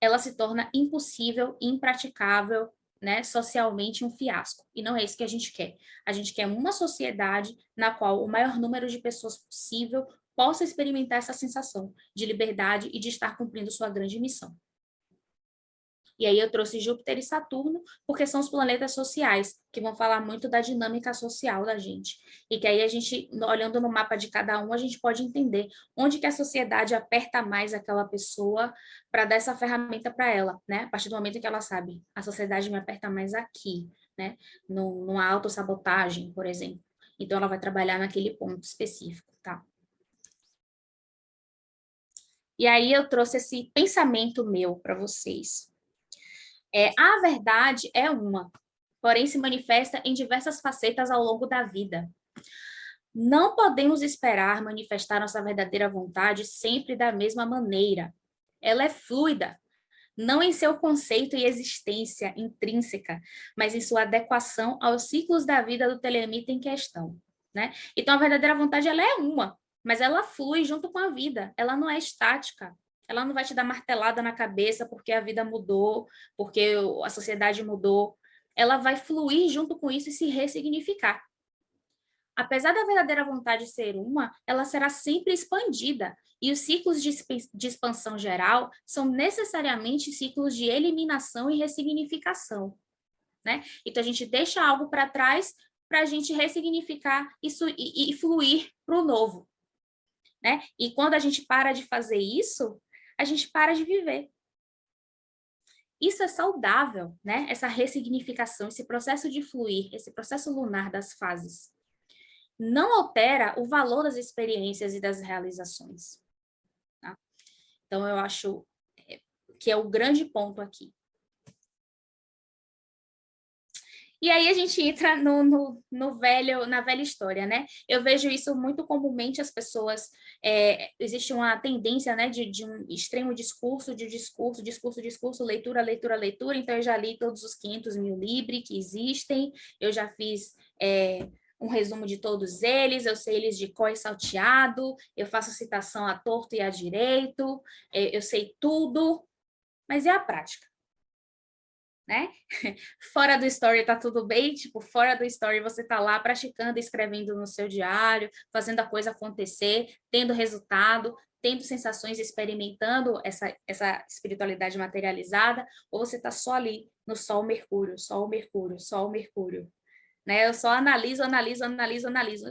S9: ela se torna impossível, impraticável, né, socialmente um fiasco. E não é isso que a gente quer. A gente quer uma sociedade na qual o maior número de pessoas possível possa experimentar essa sensação de liberdade e de estar cumprindo sua grande missão. E aí eu trouxe Júpiter e Saturno, porque são os planetas sociais, que vão falar muito da dinâmica social da gente. E que aí a gente, olhando no mapa de cada um, a gente pode entender onde que a sociedade aperta mais aquela pessoa para dar essa ferramenta para ela, né? A partir do momento que ela sabe, a sociedade me aperta mais aqui, né? Numa autossabotagem, por exemplo. Então ela vai trabalhar naquele ponto específico, tá? E aí eu trouxe esse pensamento meu para vocês. A verdade é uma, porém se manifesta em diversas facetas ao longo da vida. Não podemos esperar manifestar nossa verdadeira vontade sempre da mesma maneira. Ela é fluida, não em seu conceito e existência intrínseca, mas em sua adequação aos ciclos da vida do telemita em questão, né? Então, a verdadeira vontade ela é uma, mas ela flui junto com a vida, ela não é estática. Ela não vai te dar martelada na cabeça porque a vida mudou, porque a sociedade mudou. Ela vai fluir junto com isso e se ressignificar. Apesar da verdadeira vontade ser uma, ela será sempre expandida. E os ciclos de expansão geral são necessariamente ciclos de eliminação e ressignificação, né? Então, a gente deixa algo para trás para a gente ressignificar isso e fluir para o novo, né? E quando a gente para de fazer isso, a gente para de viver. Isso é saudável, né? Essa ressignificação, esse processo de fluir, esse processo lunar das fases. Não altera o valor das experiências e das realizações. Tá? Então, eu acho que é o grande ponto aqui. E aí a gente entra na velha história, né? Eu vejo isso muito comumente, as pessoas... existe uma tendência, né, de um extremo discurso, leitura, leitura, leitura. Então, eu já li todos os 500 mil livros que existem, eu já fiz... um resumo de todos eles, eu sei eles de cor e salteado, eu faço citação à torto e à direito, eu sei tudo, mas e a prática? Né? Fora do story tá tudo bem, tipo, fora do story você tá lá praticando, escrevendo no seu diário, fazendo a coisa acontecer, tendo resultado, tendo sensações, experimentando essa espiritualidade materializada, ou você tá só ali no Sol, Mercúrio, Sol, Mercúrio, Sol, Mercúrio, né? Eu só analiso,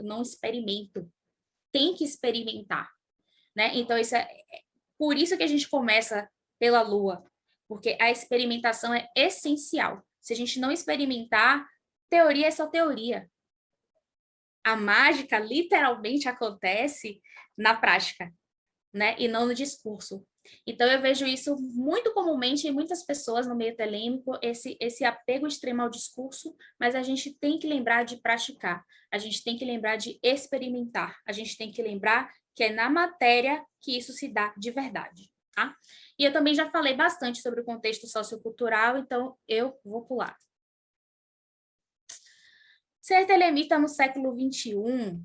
S9: não experimento. Tem que experimentar, né? Então, por isso que a gente começa pela Lua, porque a experimentação é essencial. Se a gente não experimentar, teoria é só teoria. A mágica literalmente acontece na prática, né? E não no discurso. Então, eu vejo isso muito comumente em muitas pessoas no meio telêmico, esse apego extremo ao discurso, mas a gente tem que lembrar de praticar, a gente tem que lembrar de experimentar, a gente tem que lembrar que é na matéria que isso se dá de verdade, tá? E eu também já falei bastante sobre o contexto sociocultural, então eu vou pular. Ser telemita no século XXI,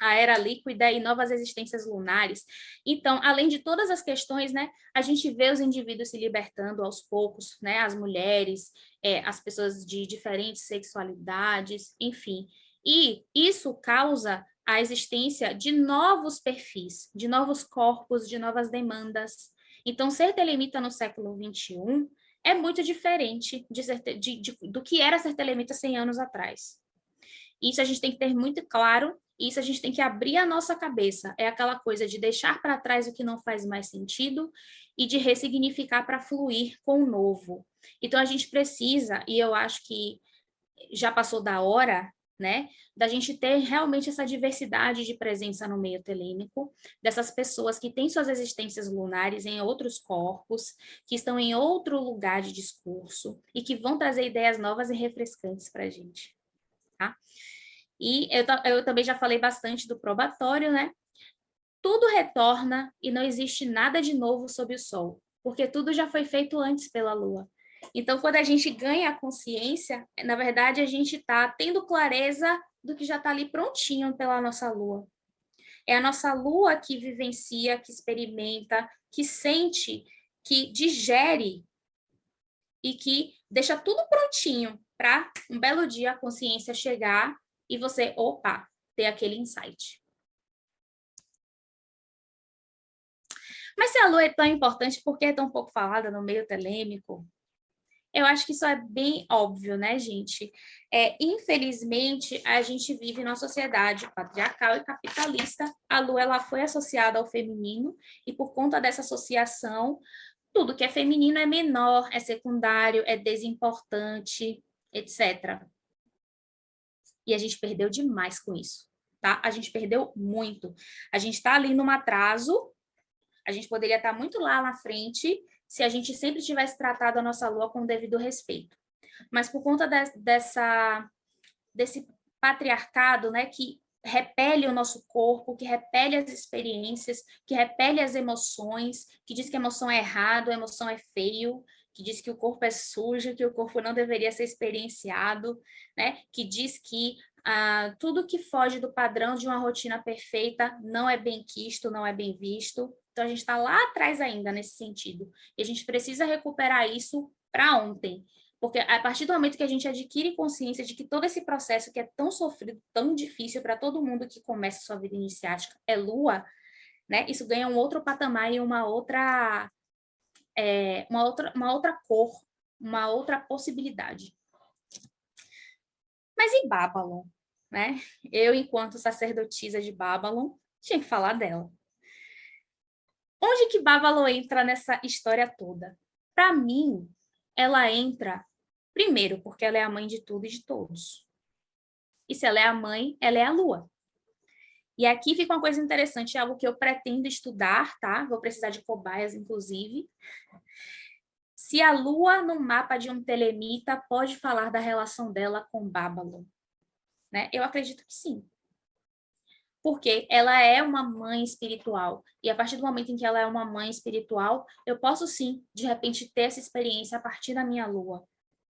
S9: a era líquida e novas existências lunares. Então, além de todas as questões, né, a gente vê os indivíduos se libertando aos poucos, né, as mulheres, as pessoas de diferentes sexualidades, enfim. E isso causa a existência de novos perfis, de novos corpos, de novas demandas. Então, ser telemita no século XXI é muito diferente do que era ser telemita 100 anos atrás. Isso a gente tem que ter muito claro, isso a gente tem que abrir a nossa cabeça. É aquela coisa de deixar para trás o que não faz mais sentido e de ressignificar para fluir com o novo. Então, a gente precisa, e eu acho que já passou da hora, né, da gente ter realmente essa diversidade de presença no meio telêmico, dessas pessoas que têm suas existências lunares em outros corpos, que estão em outro lugar de discurso e que vão trazer ideias novas e refrescantes para a gente. Tá? E eu também já falei bastante do probatório, né? Tudo retorna e não existe nada de novo sob o sol, porque tudo já foi feito antes pela Lua. Então, quando a gente ganha a consciência, na verdade, a gente está tendo clareza do que já está ali prontinho pela nossa Lua. É a nossa Lua que vivencia, que experimenta, que sente, que digere e que deixa tudo prontinho para um belo dia a consciência chegar e você, opa, ter aquele insight. Mas se a Lua é tão importante, por que é tão pouco falada no meio telêmico? Eu acho que isso é bem óbvio, né, gente? Infelizmente, a gente vive numa sociedade patriarcal e capitalista. A Lua ela foi associada ao feminino e por conta dessa associação, tudo que é feminino é menor, é secundário, é desimportante, etc. E a gente perdeu demais com isso, tá? A gente perdeu muito. A gente está ali num atraso, a gente poderia estar muito lá na frente se a gente sempre tivesse tratado a nossa Lua com o devido respeito. Mas por conta desse patriarcado, né, que repele o nosso corpo, que repele as experiências, que repele as emoções, que diz que a emoção é errado, a emoção é feio, que diz que o corpo é sujo, que o corpo não deveria ser experienciado, né? Que diz que Tudo que foge do padrão de uma rotina perfeita não é bem quisto, não é bem visto. Então, a gente está lá atrás ainda nesse sentido. E a gente precisa recuperar isso para ontem. Porque a partir do momento que a gente adquire consciência de que todo esse processo que é tão sofrido, tão difícil para todo mundo que começa sua vida iniciática é lua, né? Isso ganha um outro patamar e uma outra cor, uma outra possibilidade. Mas e Babylon, né? Eu, enquanto sacerdotisa de Babylon, tinha que falar dela. Onde que Babylon entra nessa história toda? Para mim, ela entra, primeiro, porque ela é a mãe de tudo e de todos. E se ela é a mãe, ela é a lua. E aqui fica uma coisa interessante, algo que eu pretendo estudar, tá? Vou precisar de cobaias, inclusive. Se a lua no mapa de um telemita pode falar da relação dela com Babylon, né? Eu acredito que sim. Porque ela é uma mãe espiritual. E a partir do momento em que ela é uma mãe espiritual, eu posso sim, de repente, ter essa experiência a partir da minha lua,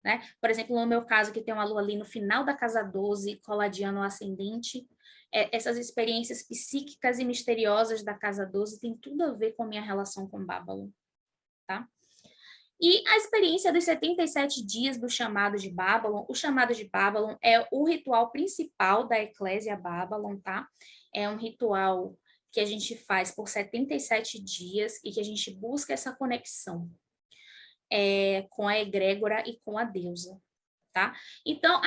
S9: né? Por exemplo, no meu caso, que tem uma lua ali no final da casa 12, coladiano ascendente, essas experiências psíquicas e misteriosas da casa 12 tem tudo a ver com a minha relação com Babylon, tá? E a experiência dos 77 dias do chamado de Babylon, o chamado de Babylon é o ritual principal da Eclésia Babylon, tá? É um ritual que a gente faz por 77 dias e que a gente busca essa conexão com a egrégora e com a deusa, tá? Então,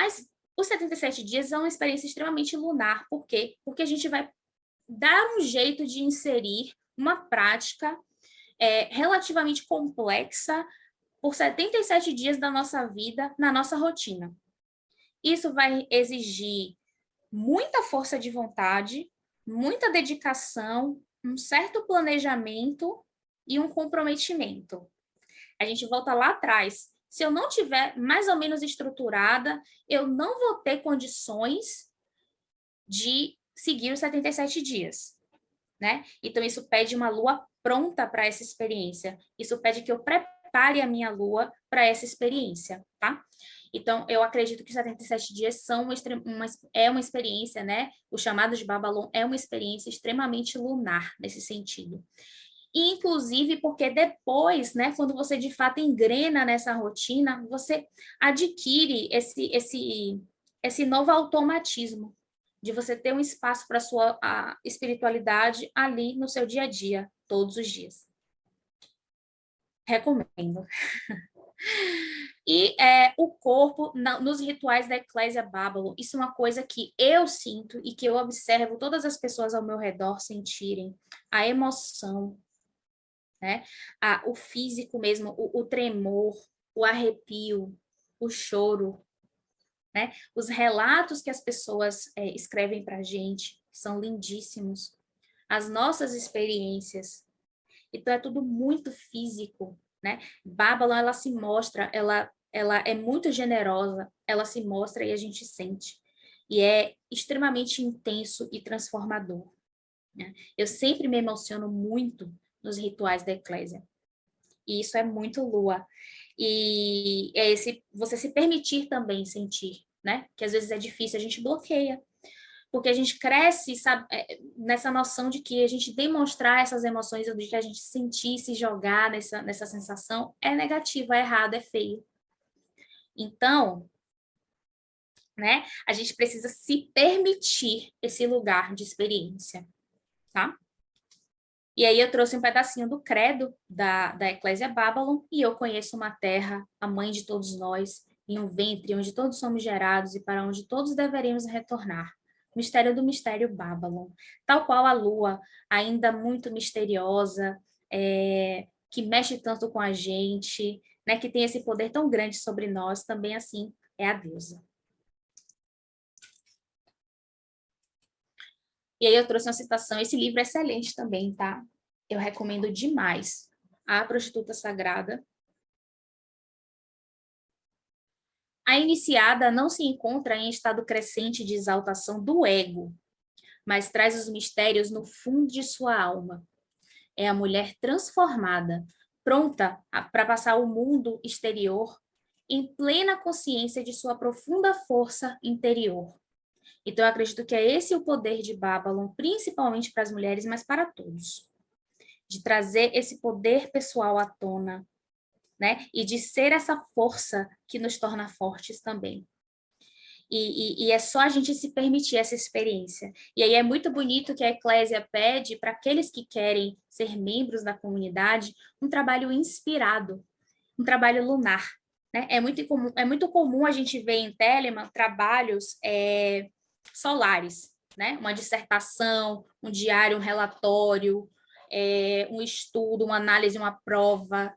S9: os 77 dias é uma experiência extremamente lunar. Por quê? Porque a gente vai dar um jeito de inserir uma prática relativamente complexa por 77 dias da nossa vida na nossa rotina. Isso vai exigir muita força de vontade, muita dedicação, um certo planejamento e um comprometimento. A gente volta lá atrás. Se eu não tiver mais ou menos estruturada, eu não vou ter condições de seguir os 77 dias, né? Então, isso pede uma lua pronta para essa experiência. Isso pede que eu prepare a minha lua para essa experiência, tá? Então, eu acredito que os 77 dias é uma experiência, né? O chamado de Babylon é uma experiência extremamente lunar nesse sentido. E, inclusive, porque depois, né, quando você de fato engrena nessa rotina, você adquire esse novo automatismo de você ter um espaço para a sua espiritualidade ali no seu dia a dia, todos os dias. Recomendo. E o corpo, nos rituais da Eclésia Babylon, isso é uma coisa que eu sinto e que eu observo todas as pessoas ao meu redor sentirem, a emoção, né? O físico mesmo, o tremor, o arrepio, o choro, né? Os relatos que as pessoas escrevem para a gente são lindíssimos. As nossas experiências. Então, é tudo muito físico, né? Babylon, ela se mostra, ela é muito generosa, ela se mostra e a gente sente. E é extremamente intenso e transformador, né? Eu sempre me emociono muito nos rituais da Eclésia. E isso é muito lua. E é você se permitir também sentir, né? Que às vezes é difícil, a gente bloqueia. Porque a gente cresce, sabe, nessa noção de que a gente demonstrar essas emoções, de que a gente sentir, se jogar nessa sensação, é negativo, é errado, é feio. Então, né, a gente precisa se permitir esse lugar de experiência, tá? E aí eu trouxe um pedacinho do credo da Eclésia Babylon, e eu conheço uma terra, a mãe de todos nós, em um ventre onde todos somos gerados e para onde todos deveremos retornar. Mistério do mistério Babylon. Tal qual a lua, ainda muito misteriosa, que mexe tanto com a gente, né, que tem esse poder tão grande sobre nós, também assim é a deusa. E aí eu trouxe uma citação, esse livro é excelente também, tá? Eu recomendo demais. A Prostituta Sagrada. A iniciada não se encontra em estado crescente de exaltação do ego, mas traz os mistérios no fundo de sua alma. É a mulher transformada, pronta para passar o mundo exterior em plena consciência de sua profunda força interior. Então, eu acredito que é esse o poder de Babylon, principalmente para as mulheres, mas para todos. De trazer esse poder pessoal à tona, né? E de ser essa força que nos torna fortes também. E é só a gente se permitir essa experiência. E aí é muito bonito que a Eclésia pede para aqueles que querem ser membros da comunidade um trabalho inspirado, um trabalho lunar. Né? É muito comum a gente ver em Telemann trabalhos solares, né? Uma dissertação, um diário, um relatório, um estudo, uma análise, uma prova.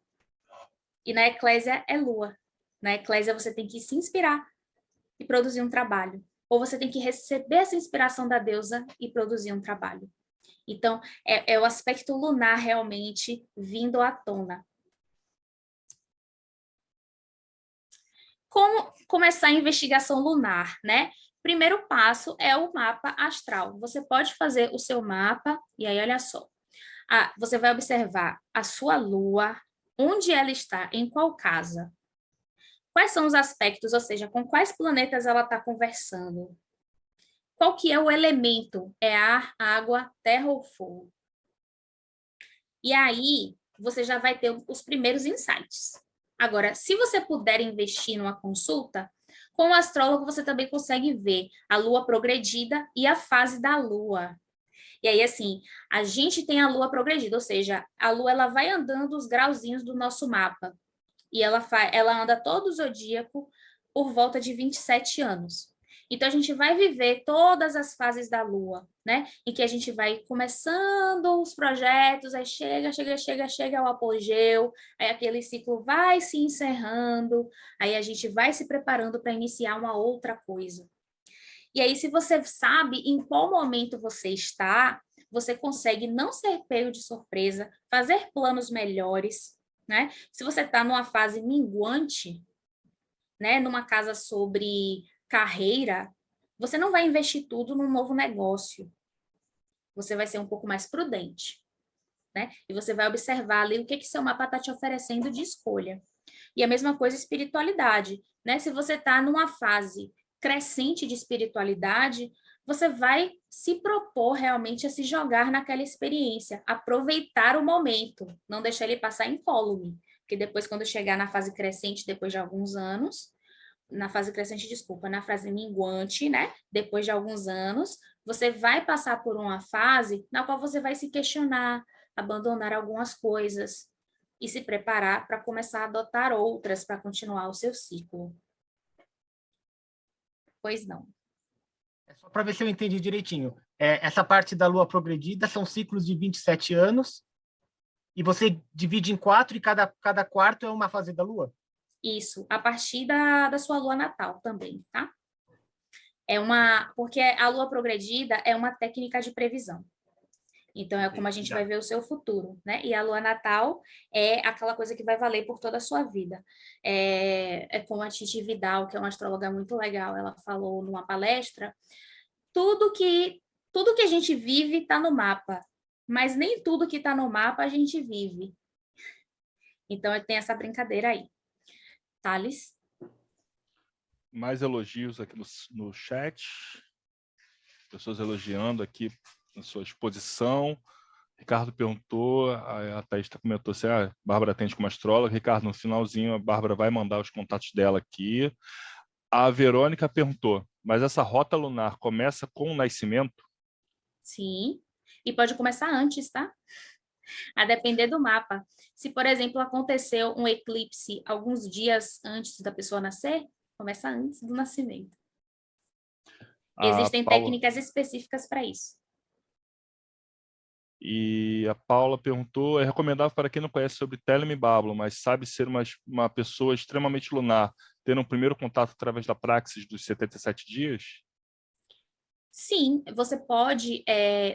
S9: E na Eclésia é lua. Na Eclésia você tem que se inspirar e produzir um trabalho. Ou você tem que receber essa inspiração da deusa e produzir um trabalho. Então, é o aspecto lunar realmente vindo à tona. Como começar a investigação lunar, né? Primeiro passo é o mapa astral. Você pode fazer o seu mapa, e aí, olha só. Você vai observar a sua lua, onde ela está, em qual casa. Quais são os aspectos, ou seja, com quais planetas ela está conversando? Qual que é o elemento? É ar, água, terra ou fogo? E aí, você já vai ter os primeiros insights. Agora, se você puder investir numa consulta, com o astrólogo você também consegue ver a lua progredida e a fase da lua. E aí, assim, a gente tem a lua progredida, ou seja, a lua ela vai andando os grauzinhos do nosso mapa. E ela anda todo o zodíaco por volta de 27 anos. Então, a gente vai viver todas as fases da Lua, né? Em que a gente vai começando os projetos, aí chega ao apogeu, aí aquele ciclo vai se encerrando, aí a gente vai se preparando para iniciar uma outra coisa. E aí, se você sabe em qual momento você está, você consegue não ser pego de surpresa, fazer planos melhores, né? Se você está numa fase minguante, né, numa casa sobre carreira, você não vai investir tudo num novo negócio. Você vai ser um pouco mais prudente, né? E você vai observar ali o que seu mapa está te oferecendo de escolha. E a mesma coisa espiritualidade, né? Se você está numa fase crescente de espiritualidade, você vai se propor realmente a se jogar naquela experiência, aproveitar o momento, não deixar ele passar incólume, porque depois, quando chegar na fase crescente, depois de alguns anos, na fase crescente, desculpa, na fase minguante, né? Depois de alguns anos, você vai passar por uma fase na qual você vai se questionar, abandonar algumas coisas e se preparar para começar a adotar outras para continuar o seu ciclo. Pois não.
S4: Só para ver se eu entendi direitinho. Essa parte da lua progredida são ciclos de 27 anos e você divide em 4 e cada quarto é uma fase da lua?
S9: Isso, a partir da sua lua natal também, tá? Porque a lua progredida é uma técnica de previsão. Então, é como a gente vai ver o seu futuro, né? E a lua natal é aquela coisa que vai valer por toda a sua vida. É como a Titi Vidal, que é uma astróloga muito legal, ela falou numa palestra, tudo que a gente vive está no mapa, mas nem tudo que está no mapa a gente vive. Então, tem essa brincadeira aí. Thales?
S8: Mais elogios aqui no chat. Pessoas elogiando aqui a sua exposição. Ricardo perguntou, a Thaís comentou assim, Bárbara atende como astróloga. Ricardo, no finalzinho, a Bárbara vai mandar os contatos dela aqui. A Verônica perguntou, mas essa rota lunar começa com o nascimento?
S9: Sim, e pode começar antes, tá? A depender do mapa. Se, por exemplo, aconteceu um eclipse alguns dias antes da pessoa nascer, começa antes do nascimento. Existem técnicas específicas para isso.
S8: E a Paula perguntou, é recomendável para quem não conhece sobre Telemann e Babylon, mas sabe ser uma pessoa extremamente lunar, ter um primeiro contato através da praxis dos 77 dias?
S9: Sim, você pode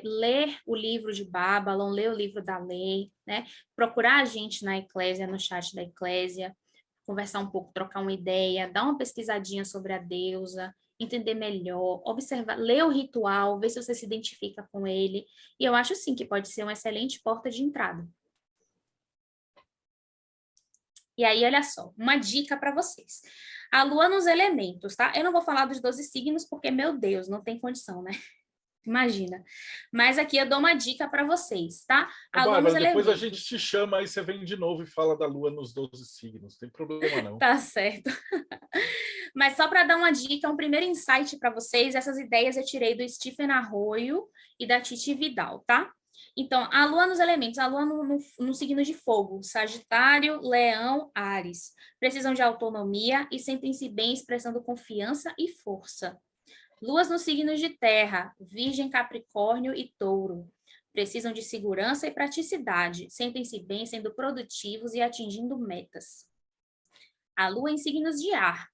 S9: ler o livro de Babylon, ler o livro da lei, né? Procurar a gente na Eclésia, no chat da Eclésia, conversar um pouco, trocar uma ideia, dar uma pesquisadinha sobre a deusa, entender melhor, observar, ler o ritual, ver se você se identifica com ele. E eu acho, sim, que pode ser uma excelente porta de entrada. E aí, olha só, uma dica para vocês. A Lua nos elementos, tá? Eu não vou falar dos 12 signos, porque, meu Deus, não tem condição, né? Imagina. Mas aqui eu dou uma dica para vocês, tá? A Lua nos
S1: Bárbara, depois a
S9: elementos.
S1: gente te chama, aí você vem de novo e fala da Lua nos 12 signos. Não tem problema, não.
S9: Tá certo. Mas só para dar uma dica, um primeiro insight para vocês, essas ideias eu tirei do Stephen Arroyo e da Titi Vidal, tá? Então, a Lua nos elementos, a Lua no signo de fogo, Sagitário, Leão, Áries. Precisam de autonomia e sentem-se bem expressando confiança e força. Luas nos signos de terra, Virgem, Capricórnio e Touro. Precisam de segurança e praticidade, sentem-se bem sendo produtivos e atingindo metas. A Lua em signos de ar,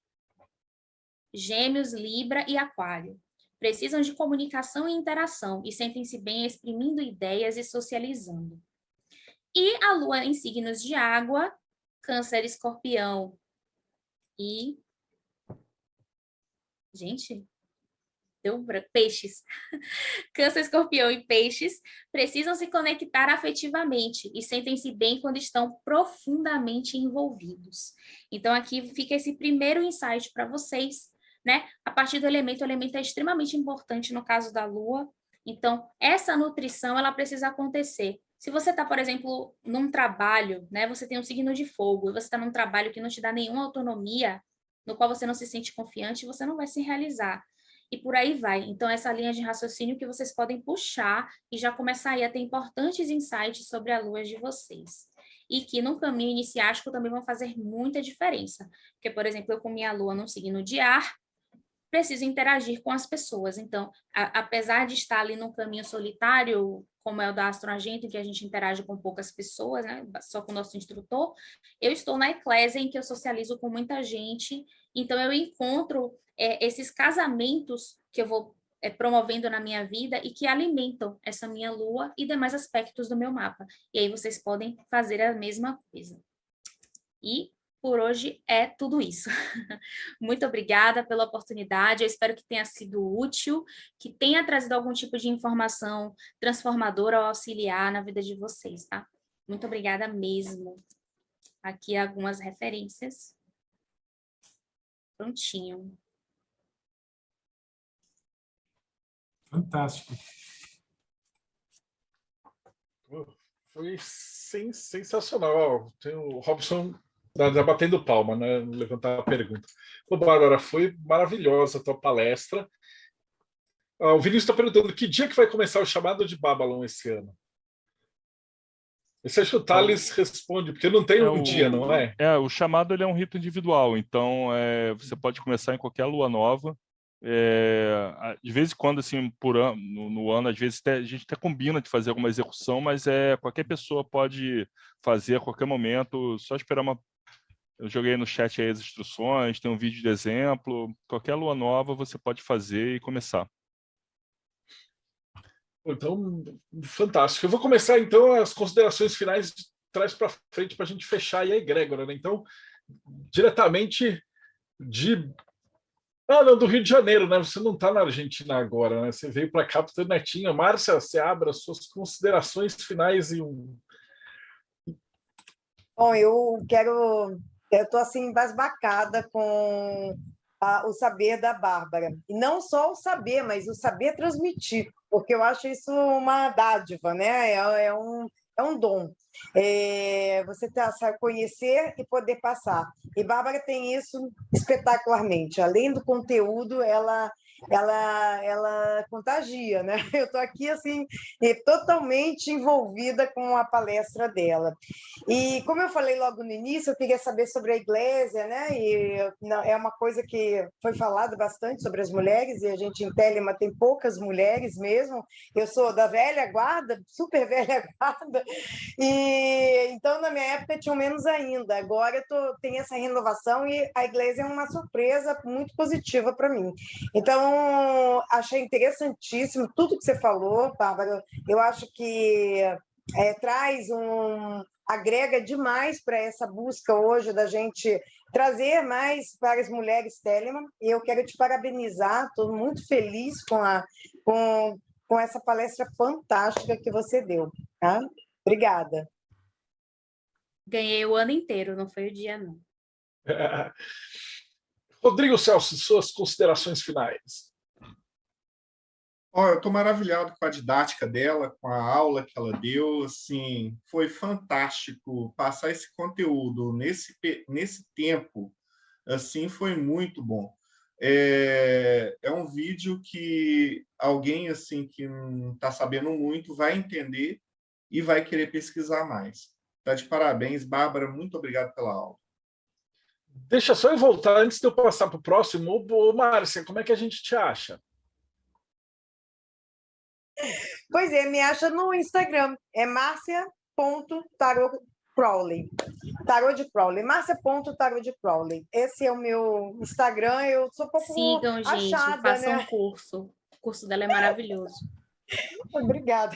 S9: Gêmeos, Libra e Aquário. Precisam de comunicação e interação e sentem-se bem exprimindo ideias e socializando. E a Lua em signos de água, Câncer, Escorpião e... Gente, peixes. Câncer, Escorpião e Peixes precisam se conectar afetivamente e sentem-se bem quando estão profundamente envolvidos. Então, aqui fica esse primeiro insight para vocês, né? A partir do elemento, o elemento é extremamente importante no caso da Lua. Então, essa nutrição, ela precisa acontecer. Se você está, por exemplo, num trabalho, né? Você tem um signo de fogo e você está num trabalho que não te dá nenhuma autonomia, no qual você não se sente confiante, você não vai se realizar. E por aí vai. Então, essa linha de raciocínio que vocês podem puxar e já começar aí a ter importantes insights sobre a Lua de vocês. E que no caminho iniciático também vão fazer muita diferença. Porque, por exemplo, eu com minha Lua num signo de ar, preciso interagir com as pessoas. Então, apesar de estar ali num caminho solitário, como é o da Astroagente, em que a gente interage com poucas pessoas, né, só com o nosso instrutor, eu estou na Eclésia, em que eu socializo com muita gente, então eu encontro esses casamentos que eu vou promovendo na minha vida e que alimentam essa minha Lua e demais aspectos do meu mapa. E aí vocês podem fazer a mesma coisa. E por hoje é tudo isso. Muito obrigada pela oportunidade, eu espero que tenha sido útil, que tenha trazido algum tipo de informação transformadora ou auxiliar na vida de vocês, tá? Muito obrigada mesmo. Aqui algumas referências. Prontinho.
S3: Fantástico.
S1: Foi sensacional. Tem o Robson já batendo palma, né? Levantar a pergunta. Ô, Bárbara, foi maravilhosa a tua palestra. O Vinícius está perguntando que dia que vai começar o chamado de Babylon esse ano. Esse acho que o Thales responde, porque não tem um dia, não é?
S8: O chamado ele é um rito individual, então você pode começar em qualquer lua nova. De vez em quando, assim, por ano, no ano, às vezes a gente até combina de fazer alguma execução, mas qualquer pessoa pode fazer a qualquer momento, só esperar uma... Eu joguei no chat aí as instruções, tem um vídeo de exemplo, qualquer lua nova você pode fazer e começar.
S1: Então, fantástico. Eu vou começar, então, as considerações finais de trás para frente para a gente fechar aí a egrégora, né? Então, diretamente do Rio de Janeiro, né? Você não está na Argentina agora, né? Você veio para cá para ter netinha. Márcia, você abre as suas considerações finais e
S7: Bom, eu estou assim embasbacada com o saber da Bárbara. E não só o saber, mas o saber transmitir, porque eu acho isso uma dádiva, né? É um dom. Você sabe conhecer e poder passar. E Bárbara tem isso espetacularmente. Além do conteúdo, ela contagia, né? Eu estou aqui assim totalmente envolvida com a palestra dela. E como eu falei logo no início, eu queria saber sobre a Iglesia, né? E é uma coisa que foi falado bastante sobre as mulheres, e a gente em Telema tem poucas mulheres mesmo. Eu sou da velha guarda, super velha guarda, e então na minha época tinham menos ainda. Agora tem essa renovação e a Iglesia é uma surpresa muito positiva para mim. Então, achei interessantíssimo tudo que você falou, Bárbara. Eu acho que agrega demais para essa busca hoje da gente trazer mais para as mulheres Telemann. E eu quero te parabenizar, estou muito feliz com essa palestra fantástica que você deu. Tá? Obrigada.
S9: Ganhei o ano inteiro, não foi o dia, não.
S1: Rodrigo Celso, suas considerações finais.
S2: Eu estou maravilhado com a didática dela, com a aula que ela deu. Assim, foi fantástico passar esse conteúdo nesse tempo. Assim, foi muito bom. É um vídeo que alguém assim que não está sabendo muito vai entender e vai querer pesquisar mais. Tá de parabéns, Bárbara. Muito obrigado pela aula.
S1: Deixa só eu voltar antes de eu passar para o próximo. Ô, Márcia, como é que a gente te acha?
S7: Pois é, me acha no Instagram, é marcia.tarotcrowley. Tarot de Crowley, marcia.tarotcrowley. Esse é o meu Instagram, eu sou um pouco
S9: Sigam, gente,
S7: achada,
S9: façam
S7: né?
S9: curso. O curso dela é maravilhoso.
S7: Obrigada.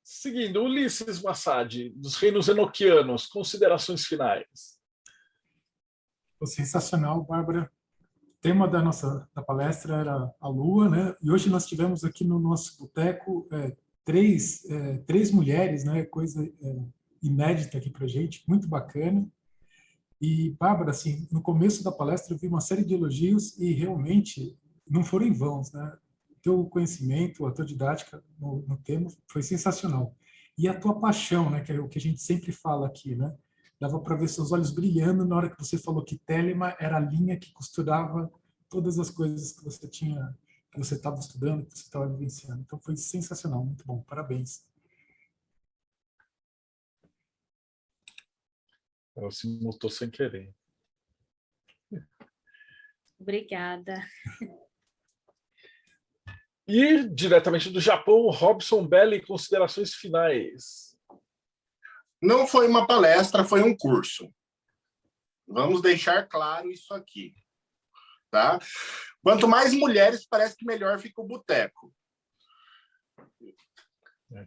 S1: Seguindo, Ulisses Massad, dos Reinos Enoquianos, considerações finais.
S3: Sensacional, Bárbara. O tema da palestra era a Lua, né? E hoje nós tivemos aqui no nosso boteco três mulheres, né? Coisa inédita aqui para gente, muito bacana. E, Bárbara, assim, no começo da palestra eu vi uma série de elogios e realmente não foram em vão, né? O teu conhecimento, a tua didática no tema foi sensacional. E a tua paixão, né? Que é o que a gente sempre fala aqui, né? Dava para ver seus olhos brilhando na hora que você falou que Telema era a linha que costurava todas as coisas que você tinha, que você estava estudando, que você estava vivenciando. Então foi sensacional, muito bom, parabéns.
S1: Ela se mutou sem querer.
S9: Obrigada.
S1: E, diretamente do Japão, Robson Belli, considerações finais.
S6: Não foi uma palestra, foi um curso. Vamos deixar claro isso aqui. Tá? Quanto mais mulheres, parece que melhor fica o boteco.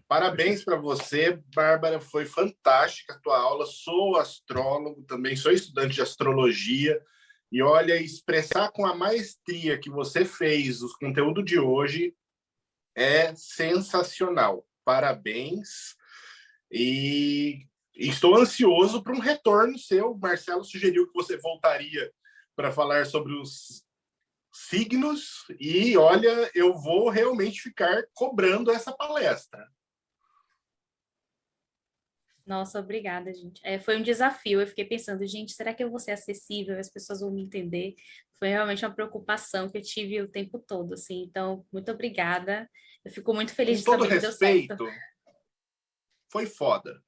S6: Parabéns para você, Bárbara, foi fantástica a tua aula. Sou astrólogo, também sou estudante de astrologia. E olha, expressar com a maestria que você fez o conteúdo de hoje é sensacional. Parabéns. E estou ansioso para um retorno seu. O Marcelo sugeriu que você voltaria para falar sobre os signos. E olha, eu vou realmente ficar cobrando essa palestra.
S9: Nossa, obrigada, gente. Foi um desafio. Eu fiquei pensando, gente, será que eu vou ser acessível? As pessoas vão me entender? Foi realmente uma preocupação que eu tive o tempo todo, assim. Então, muito obrigada. Eu fico muito feliz de saber que deu certo.
S6: Foi foda.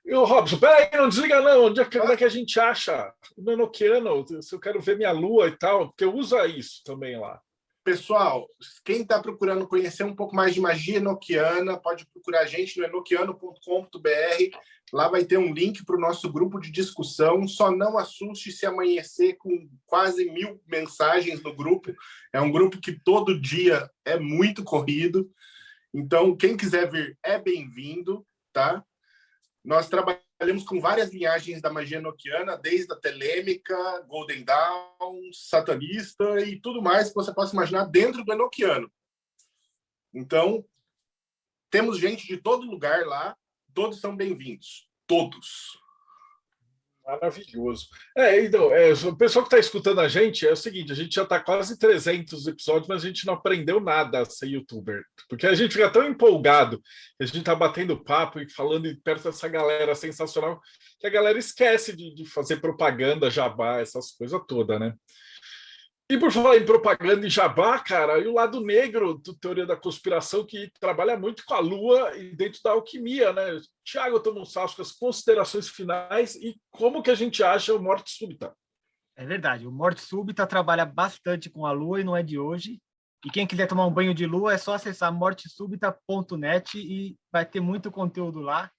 S1: E o Robson, peraí, não desliga não. Onde é que a gente acha o Enoquiano? Se eu quero ver minha lua e tal, porque eu uso isso também lá.
S6: Pessoal, quem está procurando conhecer um pouco mais de magia enoquiana, pode procurar a gente no enoquiano.com.br. Lá vai ter um link para o nosso grupo de discussão. Só não assuste se amanhecer com quase 1000 mensagens no grupo. É um grupo que todo dia é muito corrido. Então, quem quiser vir é bem-vindo, tá? Nós trabalhamos com várias linhagens da magia enoquiana, desde a telêmica, Golden Dawn, satanista e tudo mais que você possa imaginar dentro do enoquiano. Então, temos gente de todo lugar lá, todos são bem-vindos. Todos.
S1: Maravilhoso. Então, o pessoal que está escutando a gente é o seguinte, a gente já está quase 300 episódios, mas a gente não aprendeu nada a ser youtuber, porque a gente fica tão empolgado, que a gente está batendo papo e falando perto dessa galera sensacional, que a galera esquece de fazer propaganda, jabá, essas coisas todas, né? E por falar em propaganda e jabá, cara, e o lado negro do Teoria da Conspiração, que trabalha muito com a Lua e dentro da alquimia, né? Tiago Tomussauskas, as considerações finais e como que a gente acha o Morte Súbita.
S4: É verdade, o Morte Súbita trabalha bastante com a Lua e não é de hoje. E quem quiser tomar um banho de Lua é só acessar mortesúbita.net e vai ter muito conteúdo lá.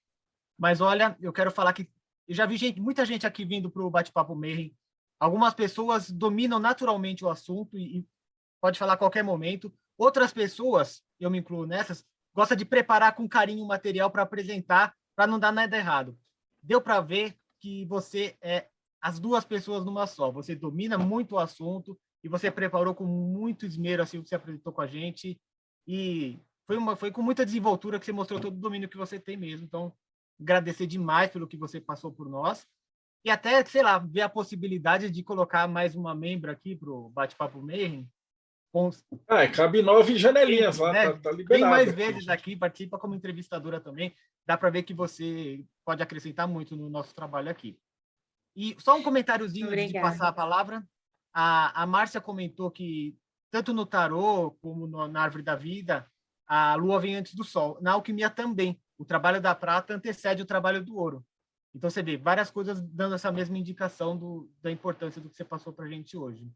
S4: Mas olha, eu quero falar que eu já vi muita gente aqui vindo para o Bate-Papo Mayhem. Algumas pessoas dominam naturalmente o assunto e pode falar a qualquer momento. Outras pessoas, eu me incluo nessas, gostam de preparar com carinho o material para apresentar, para não dar nada errado. Deu para ver que você é as duas pessoas numa só. Você domina muito o assunto e você preparou com muito esmero assim, o que você apresentou com a gente. E foi com muita desenvoltura que você mostrou todo o domínio que você tem mesmo. Então, agradecer demais pelo que você passou por nós. E até, sei lá, ver a possibilidade de colocar mais uma membra aqui para o Bate-Papo Mayhem.
S1: Cabe 9 janelinhas lá,
S4: né?
S1: tá liberado.
S4: Vem mais vezes aqui, participa como entrevistadora também. Dá para ver que você pode acrescentar muito no nosso trabalho aqui. E só um comentáriozinho antes de passar a palavra. A Márcia comentou que, tanto no tarô como na Árvore da Vida, a lua vem antes do sol. Na alquimia também. O trabalho da prata antecede o trabalho do ouro. Então, você vê várias coisas dando essa mesma indicação da importância do que você passou para a gente hoje.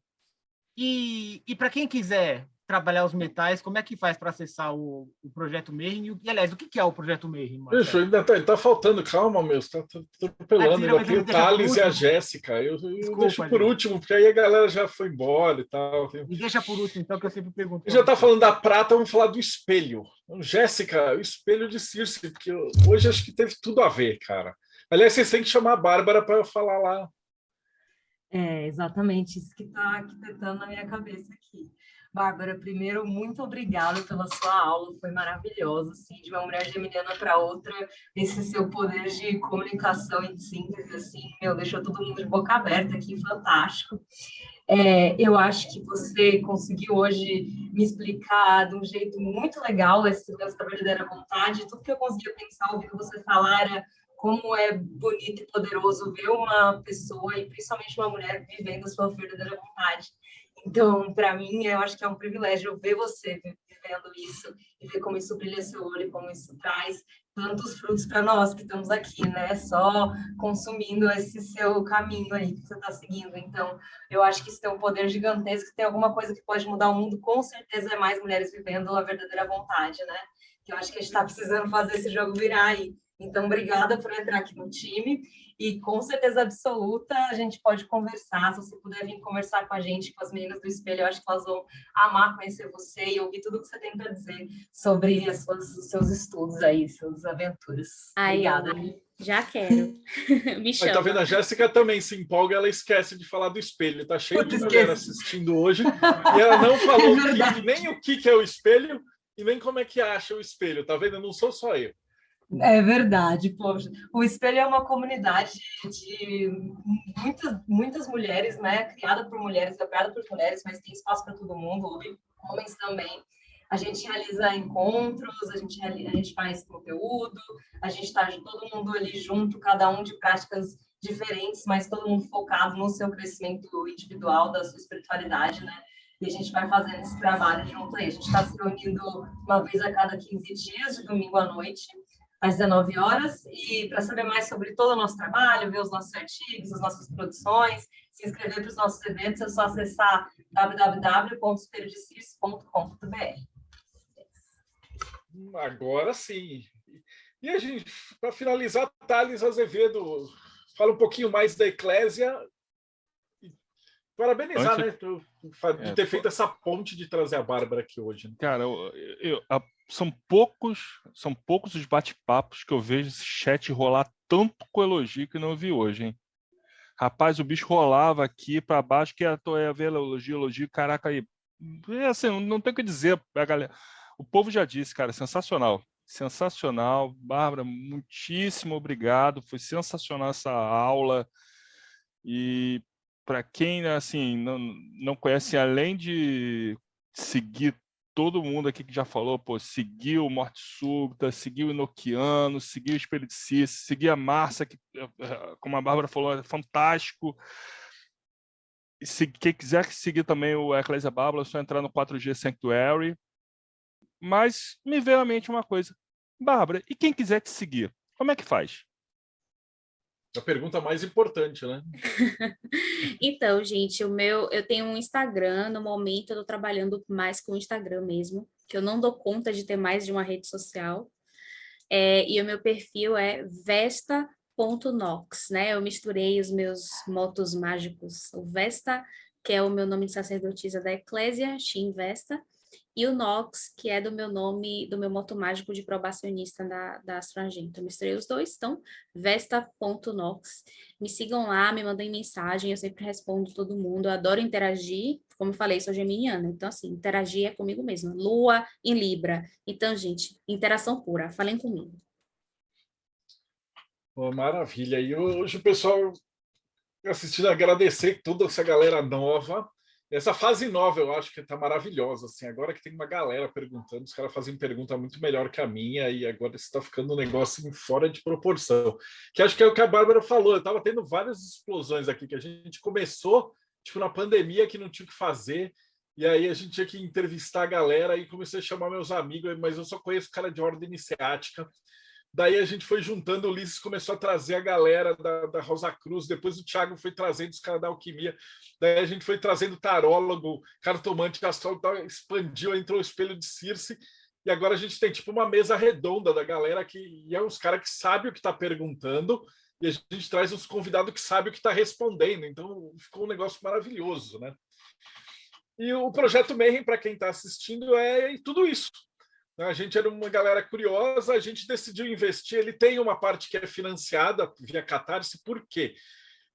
S4: E para quem quiser trabalhar os metais, como é que faz para acessar o Projeto Mayhem? E, aliás, o que é o Projeto Mayhem?
S1: Bicho, ainda tá faltando, calma, meu, você tá atropelando. Ainda tem o Thales e a Jéssica. Eu deixo por último, porque aí a galera já foi embora e tal.
S4: E deixa por último, então, que eu sempre pergunto.
S1: Já tá falando da prata, vamos falar do espelho. Então, Jéssica, o espelho de Circe, porque hoje acho que teve tudo a ver, cara. Aliás, vocês têm que chamar a Bárbara para eu falar lá.
S5: É exatamente isso que está arquitetando na minha cabeça aqui. Bárbara, primeiro, muito obrigada pela sua aula, foi maravilhosa, assim, de uma mulher geminiana para outra, esse seu poder de comunicação e de síntese, assim, deixou todo mundo de boca aberta aqui, fantástico. Eu acho que você conseguiu hoje me explicar de um jeito muito legal esse lance da verdadeira vontade, tudo que eu conseguia pensar, ouvindo você falar, era como é bonito e poderoso ver uma pessoa, e principalmente uma mulher, vivendo a sua verdadeira vontade. Então, para mim, eu acho que é um privilégio ver você vivendo isso e ver como isso brilha seu olho, como isso traz tantos frutos para nós que estamos aqui, né? Só consumindo esse seu caminho aí que você está seguindo. Então, eu acho que isso tem um poder gigantesco, tem alguma coisa que pode mudar o mundo, com certeza é mais mulheres vivendo a verdadeira vontade, né? Que eu acho que a gente está precisando fazer esse jogo virar aí. Então, obrigada por entrar aqui no time e, com certeza absoluta, a gente pode conversar. Se você puder vir conversar com a gente, com as meninas do Espelho, eu acho que elas vão amar conhecer você e ouvir tudo que você tem para dizer sobre os seus estudos aí, suas aventuras. Obrigada.
S9: Já quero. Me chama.
S1: Tá vendo? A Jéssica também se empolga, ela esquece de falar do espelho. Tá cheio de mulher assistindo hoje e ela não falou nem o que é o espelho e nem como é que acha o espelho. Tá vendo? Não sou só eu.
S5: É verdade, poxa. O Espelho é uma comunidade de muitas mulheres, né? Criada por mulheres, apoiada por mulheres, mas tem espaço para todo mundo, homens também. A gente realiza encontros, a gente faz conteúdo, a gente está todo mundo ali junto, cada um de práticas diferentes, mas todo mundo focado no seu crescimento individual, da sua espiritualidade, né? E a gente vai fazendo esse trabalho junto aí. A gente está se reunindo uma vez a cada 15 dias, de domingo à noite, às 19 horas, e para saber mais sobre todo o nosso trabalho, ver os nossos artigos, as nossas produções, se inscrever para os nossos eventos, é só acessar www.espelhodecirce.com.br.
S1: Agora sim. E a gente, para finalizar, Thales Azevedo, fala um pouquinho mais da Eclésia. Parabenizar, né, de ter feito essa ponte de trazer a Bárbara aqui hoje. Né?
S8: Cara, são poucos os bate-papos que eu vejo esse chat rolar tanto com elogio que não vi hoje, hein? Rapaz, o bicho rolava aqui para baixo, que ia ver elogio, caraca, aí. Assim, não tem o que dizer, a galera. O povo já disse, cara, sensacional. Sensacional. Bárbara, muitíssimo obrigado. Foi sensacional essa aula. E para quem assim não conhece, além de seguir todo mundo aqui que já falou, pô, seguiu o Morte Súbita, seguiu o Enoquiano, seguiu o Espelho de Circe, seguiu a Márcia, que, como a Bárbara falou, é fantástico. E quem quiser seguir também o Eclésia Bárbara, é só entrar no 4G Sanctuary. Mas me veio à mente uma coisa. Bárbara, e quem quiser te seguir, como é que faz?
S1: A pergunta mais importante, né?
S9: Então, gente, eu tenho um Instagram, no momento eu estou trabalhando mais com o Instagram mesmo, que eu não dou conta de ter mais de uma rede social, e o meu perfil é vesta.nox, né? Eu misturei os meus motos mágicos, o Vesta, que é o meu nome de sacerdotisa da Eclésia, Shin Vesta, e o Nox, que é do meu nome, do meu moto mágico de probacionista da Astroagente. Eu misturei os dois, então vesta.nox. Me sigam lá, me mandem mensagem, eu sempre respondo todo mundo, eu adoro interagir. Como eu falei, sou geminiana, então assim, interagir é comigo mesma. Lua em Libra. Então, gente, interação pura, falem comigo.
S1: Oh, maravilha. E hoje o pessoal assistindo, agradecer toda essa galera nova. Essa fase nova eu acho que está maravilhosa. Assim, agora que tem uma galera perguntando, os caras fazem pergunta muito melhor que a minha, e agora está ficando um negócio fora de proporção. Que acho que é o que a Bárbara falou. Eu estava tendo várias explosões aqui, que a gente começou tipo, na pandemia, que não tinha o que fazer. E aí a gente tinha que entrevistar a galera e comecei a chamar meus amigos, mas eu só conheço cara de ordem iniciática. Daí a gente foi juntando, o Ulisses começou a trazer a galera da Rosa Cruz, depois o Thiago foi trazendo os caras da alquimia, daí a gente foi trazendo tarólogo, cartomante, astrólogo, expandiu, entrou o espelho de Circe, e agora a gente tem tipo uma mesa redonda da galera, e é uns caras que sabem o que está perguntando, e a gente traz uns convidados que sabem o que está respondendo, então ficou um negócio maravilhoso, né? E o Projeto Mayhem, para quem está assistindo, é tudo isso. A gente era uma galera curiosa, a gente decidiu investir. Ele tem uma parte que é financiada via Catarse, por quê?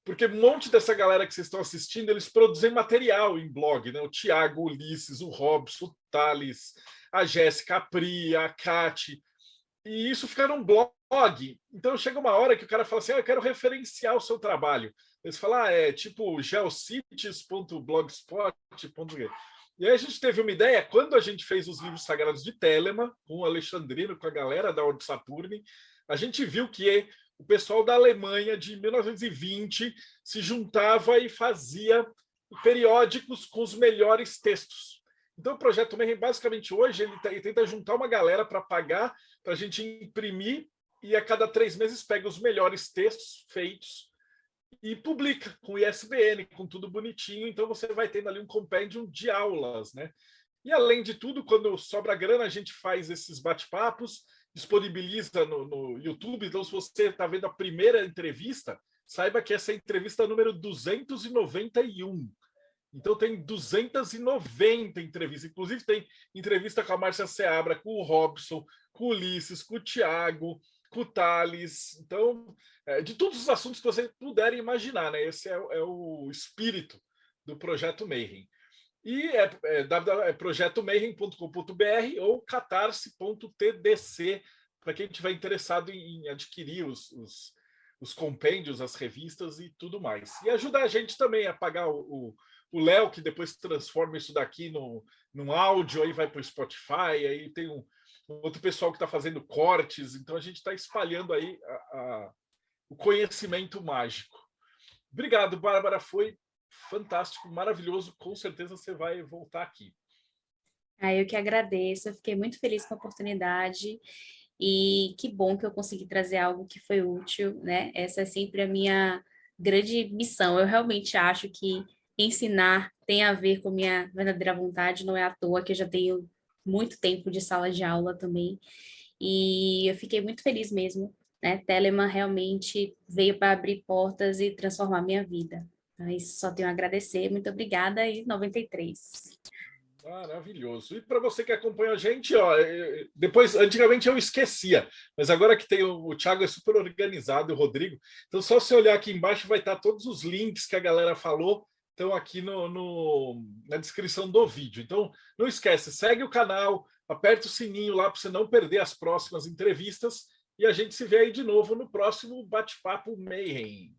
S1: Porque um monte dessa galera que vocês estão assistindo, eles produzem material em blog, né? O Thiago, o Ulisses, o Robson, o Thales, a Jéssica, a Pri, a Kati, e isso fica num blog. Então chega uma hora que o cara fala assim: eu quero referenciar o seu trabalho. Eles falam, é tipo geocities.blogspot.com. E aí a gente teve uma ideia, quando a gente fez os livros sagrados de Telema, com o Alexandrino, com a galera da Ordem Saturni, a gente viu que o pessoal da Alemanha, de 1920, se juntava e fazia periódicos com os melhores textos. Então o Projeto Mayhem, basicamente, hoje, ele tenta juntar uma galera para pagar, para a gente imprimir, e a cada 3 meses pega os melhores textos feitos e publica com ISBN, com tudo bonitinho. Então você vai tendo ali um compêndio de aulas, né? E além de tudo, quando sobra grana, a gente faz esses bate-papos, disponibiliza no YouTube. Então, se você está vendo a primeira entrevista, saiba que essa é a entrevista número 291. Então tem 290 entrevistas. Inclusive tem entrevista com a Márcia Seabra, com o Robson, com o Ulisses, com o Thiago, com o Thales. Então, de todos os assuntos que você puder imaginar, né? Esse é o espírito do Projeto Mayhem. E é projetomayhem.com.br ou catarse.tdc, para quem estiver interessado em adquirir os compêndios, as revistas e tudo mais. E ajudar a gente também a pagar o Léo, que depois transforma isso daqui num áudio, aí vai para o Spotify, aí tem outro pessoal que está fazendo cortes, então a gente está espalhando aí o conhecimento mágico. Obrigado, Bárbara, foi fantástico, maravilhoso, com certeza você vai voltar aqui.
S9: Eu que agradeço, eu fiquei muito feliz com a oportunidade e que bom que eu consegui trazer algo que foi útil, né? Essa é sempre a minha grande missão. Eu realmente acho que ensinar tem a ver com minha verdadeira vontade, não é à toa que eu já tenho muito tempo de sala de aula também, e eu fiquei muito feliz mesmo, né? Telema realmente veio para abrir portas e transformar minha vida. Então, isso só tenho a agradecer, muito obrigada, e 93.
S1: Maravilhoso. E para você que acompanha a gente, depois, antigamente eu esquecia, mas agora que tem o Thiago é super organizado, o Rodrigo, então só se olhar aqui embaixo vai estar todos os links que a galera falou, estão aqui na descrição do vídeo. Então, não esquece, segue o canal, aperta o sininho lá para você não perder as próximas entrevistas, e a gente se vê aí de novo no próximo Bate-Papo Mayhem.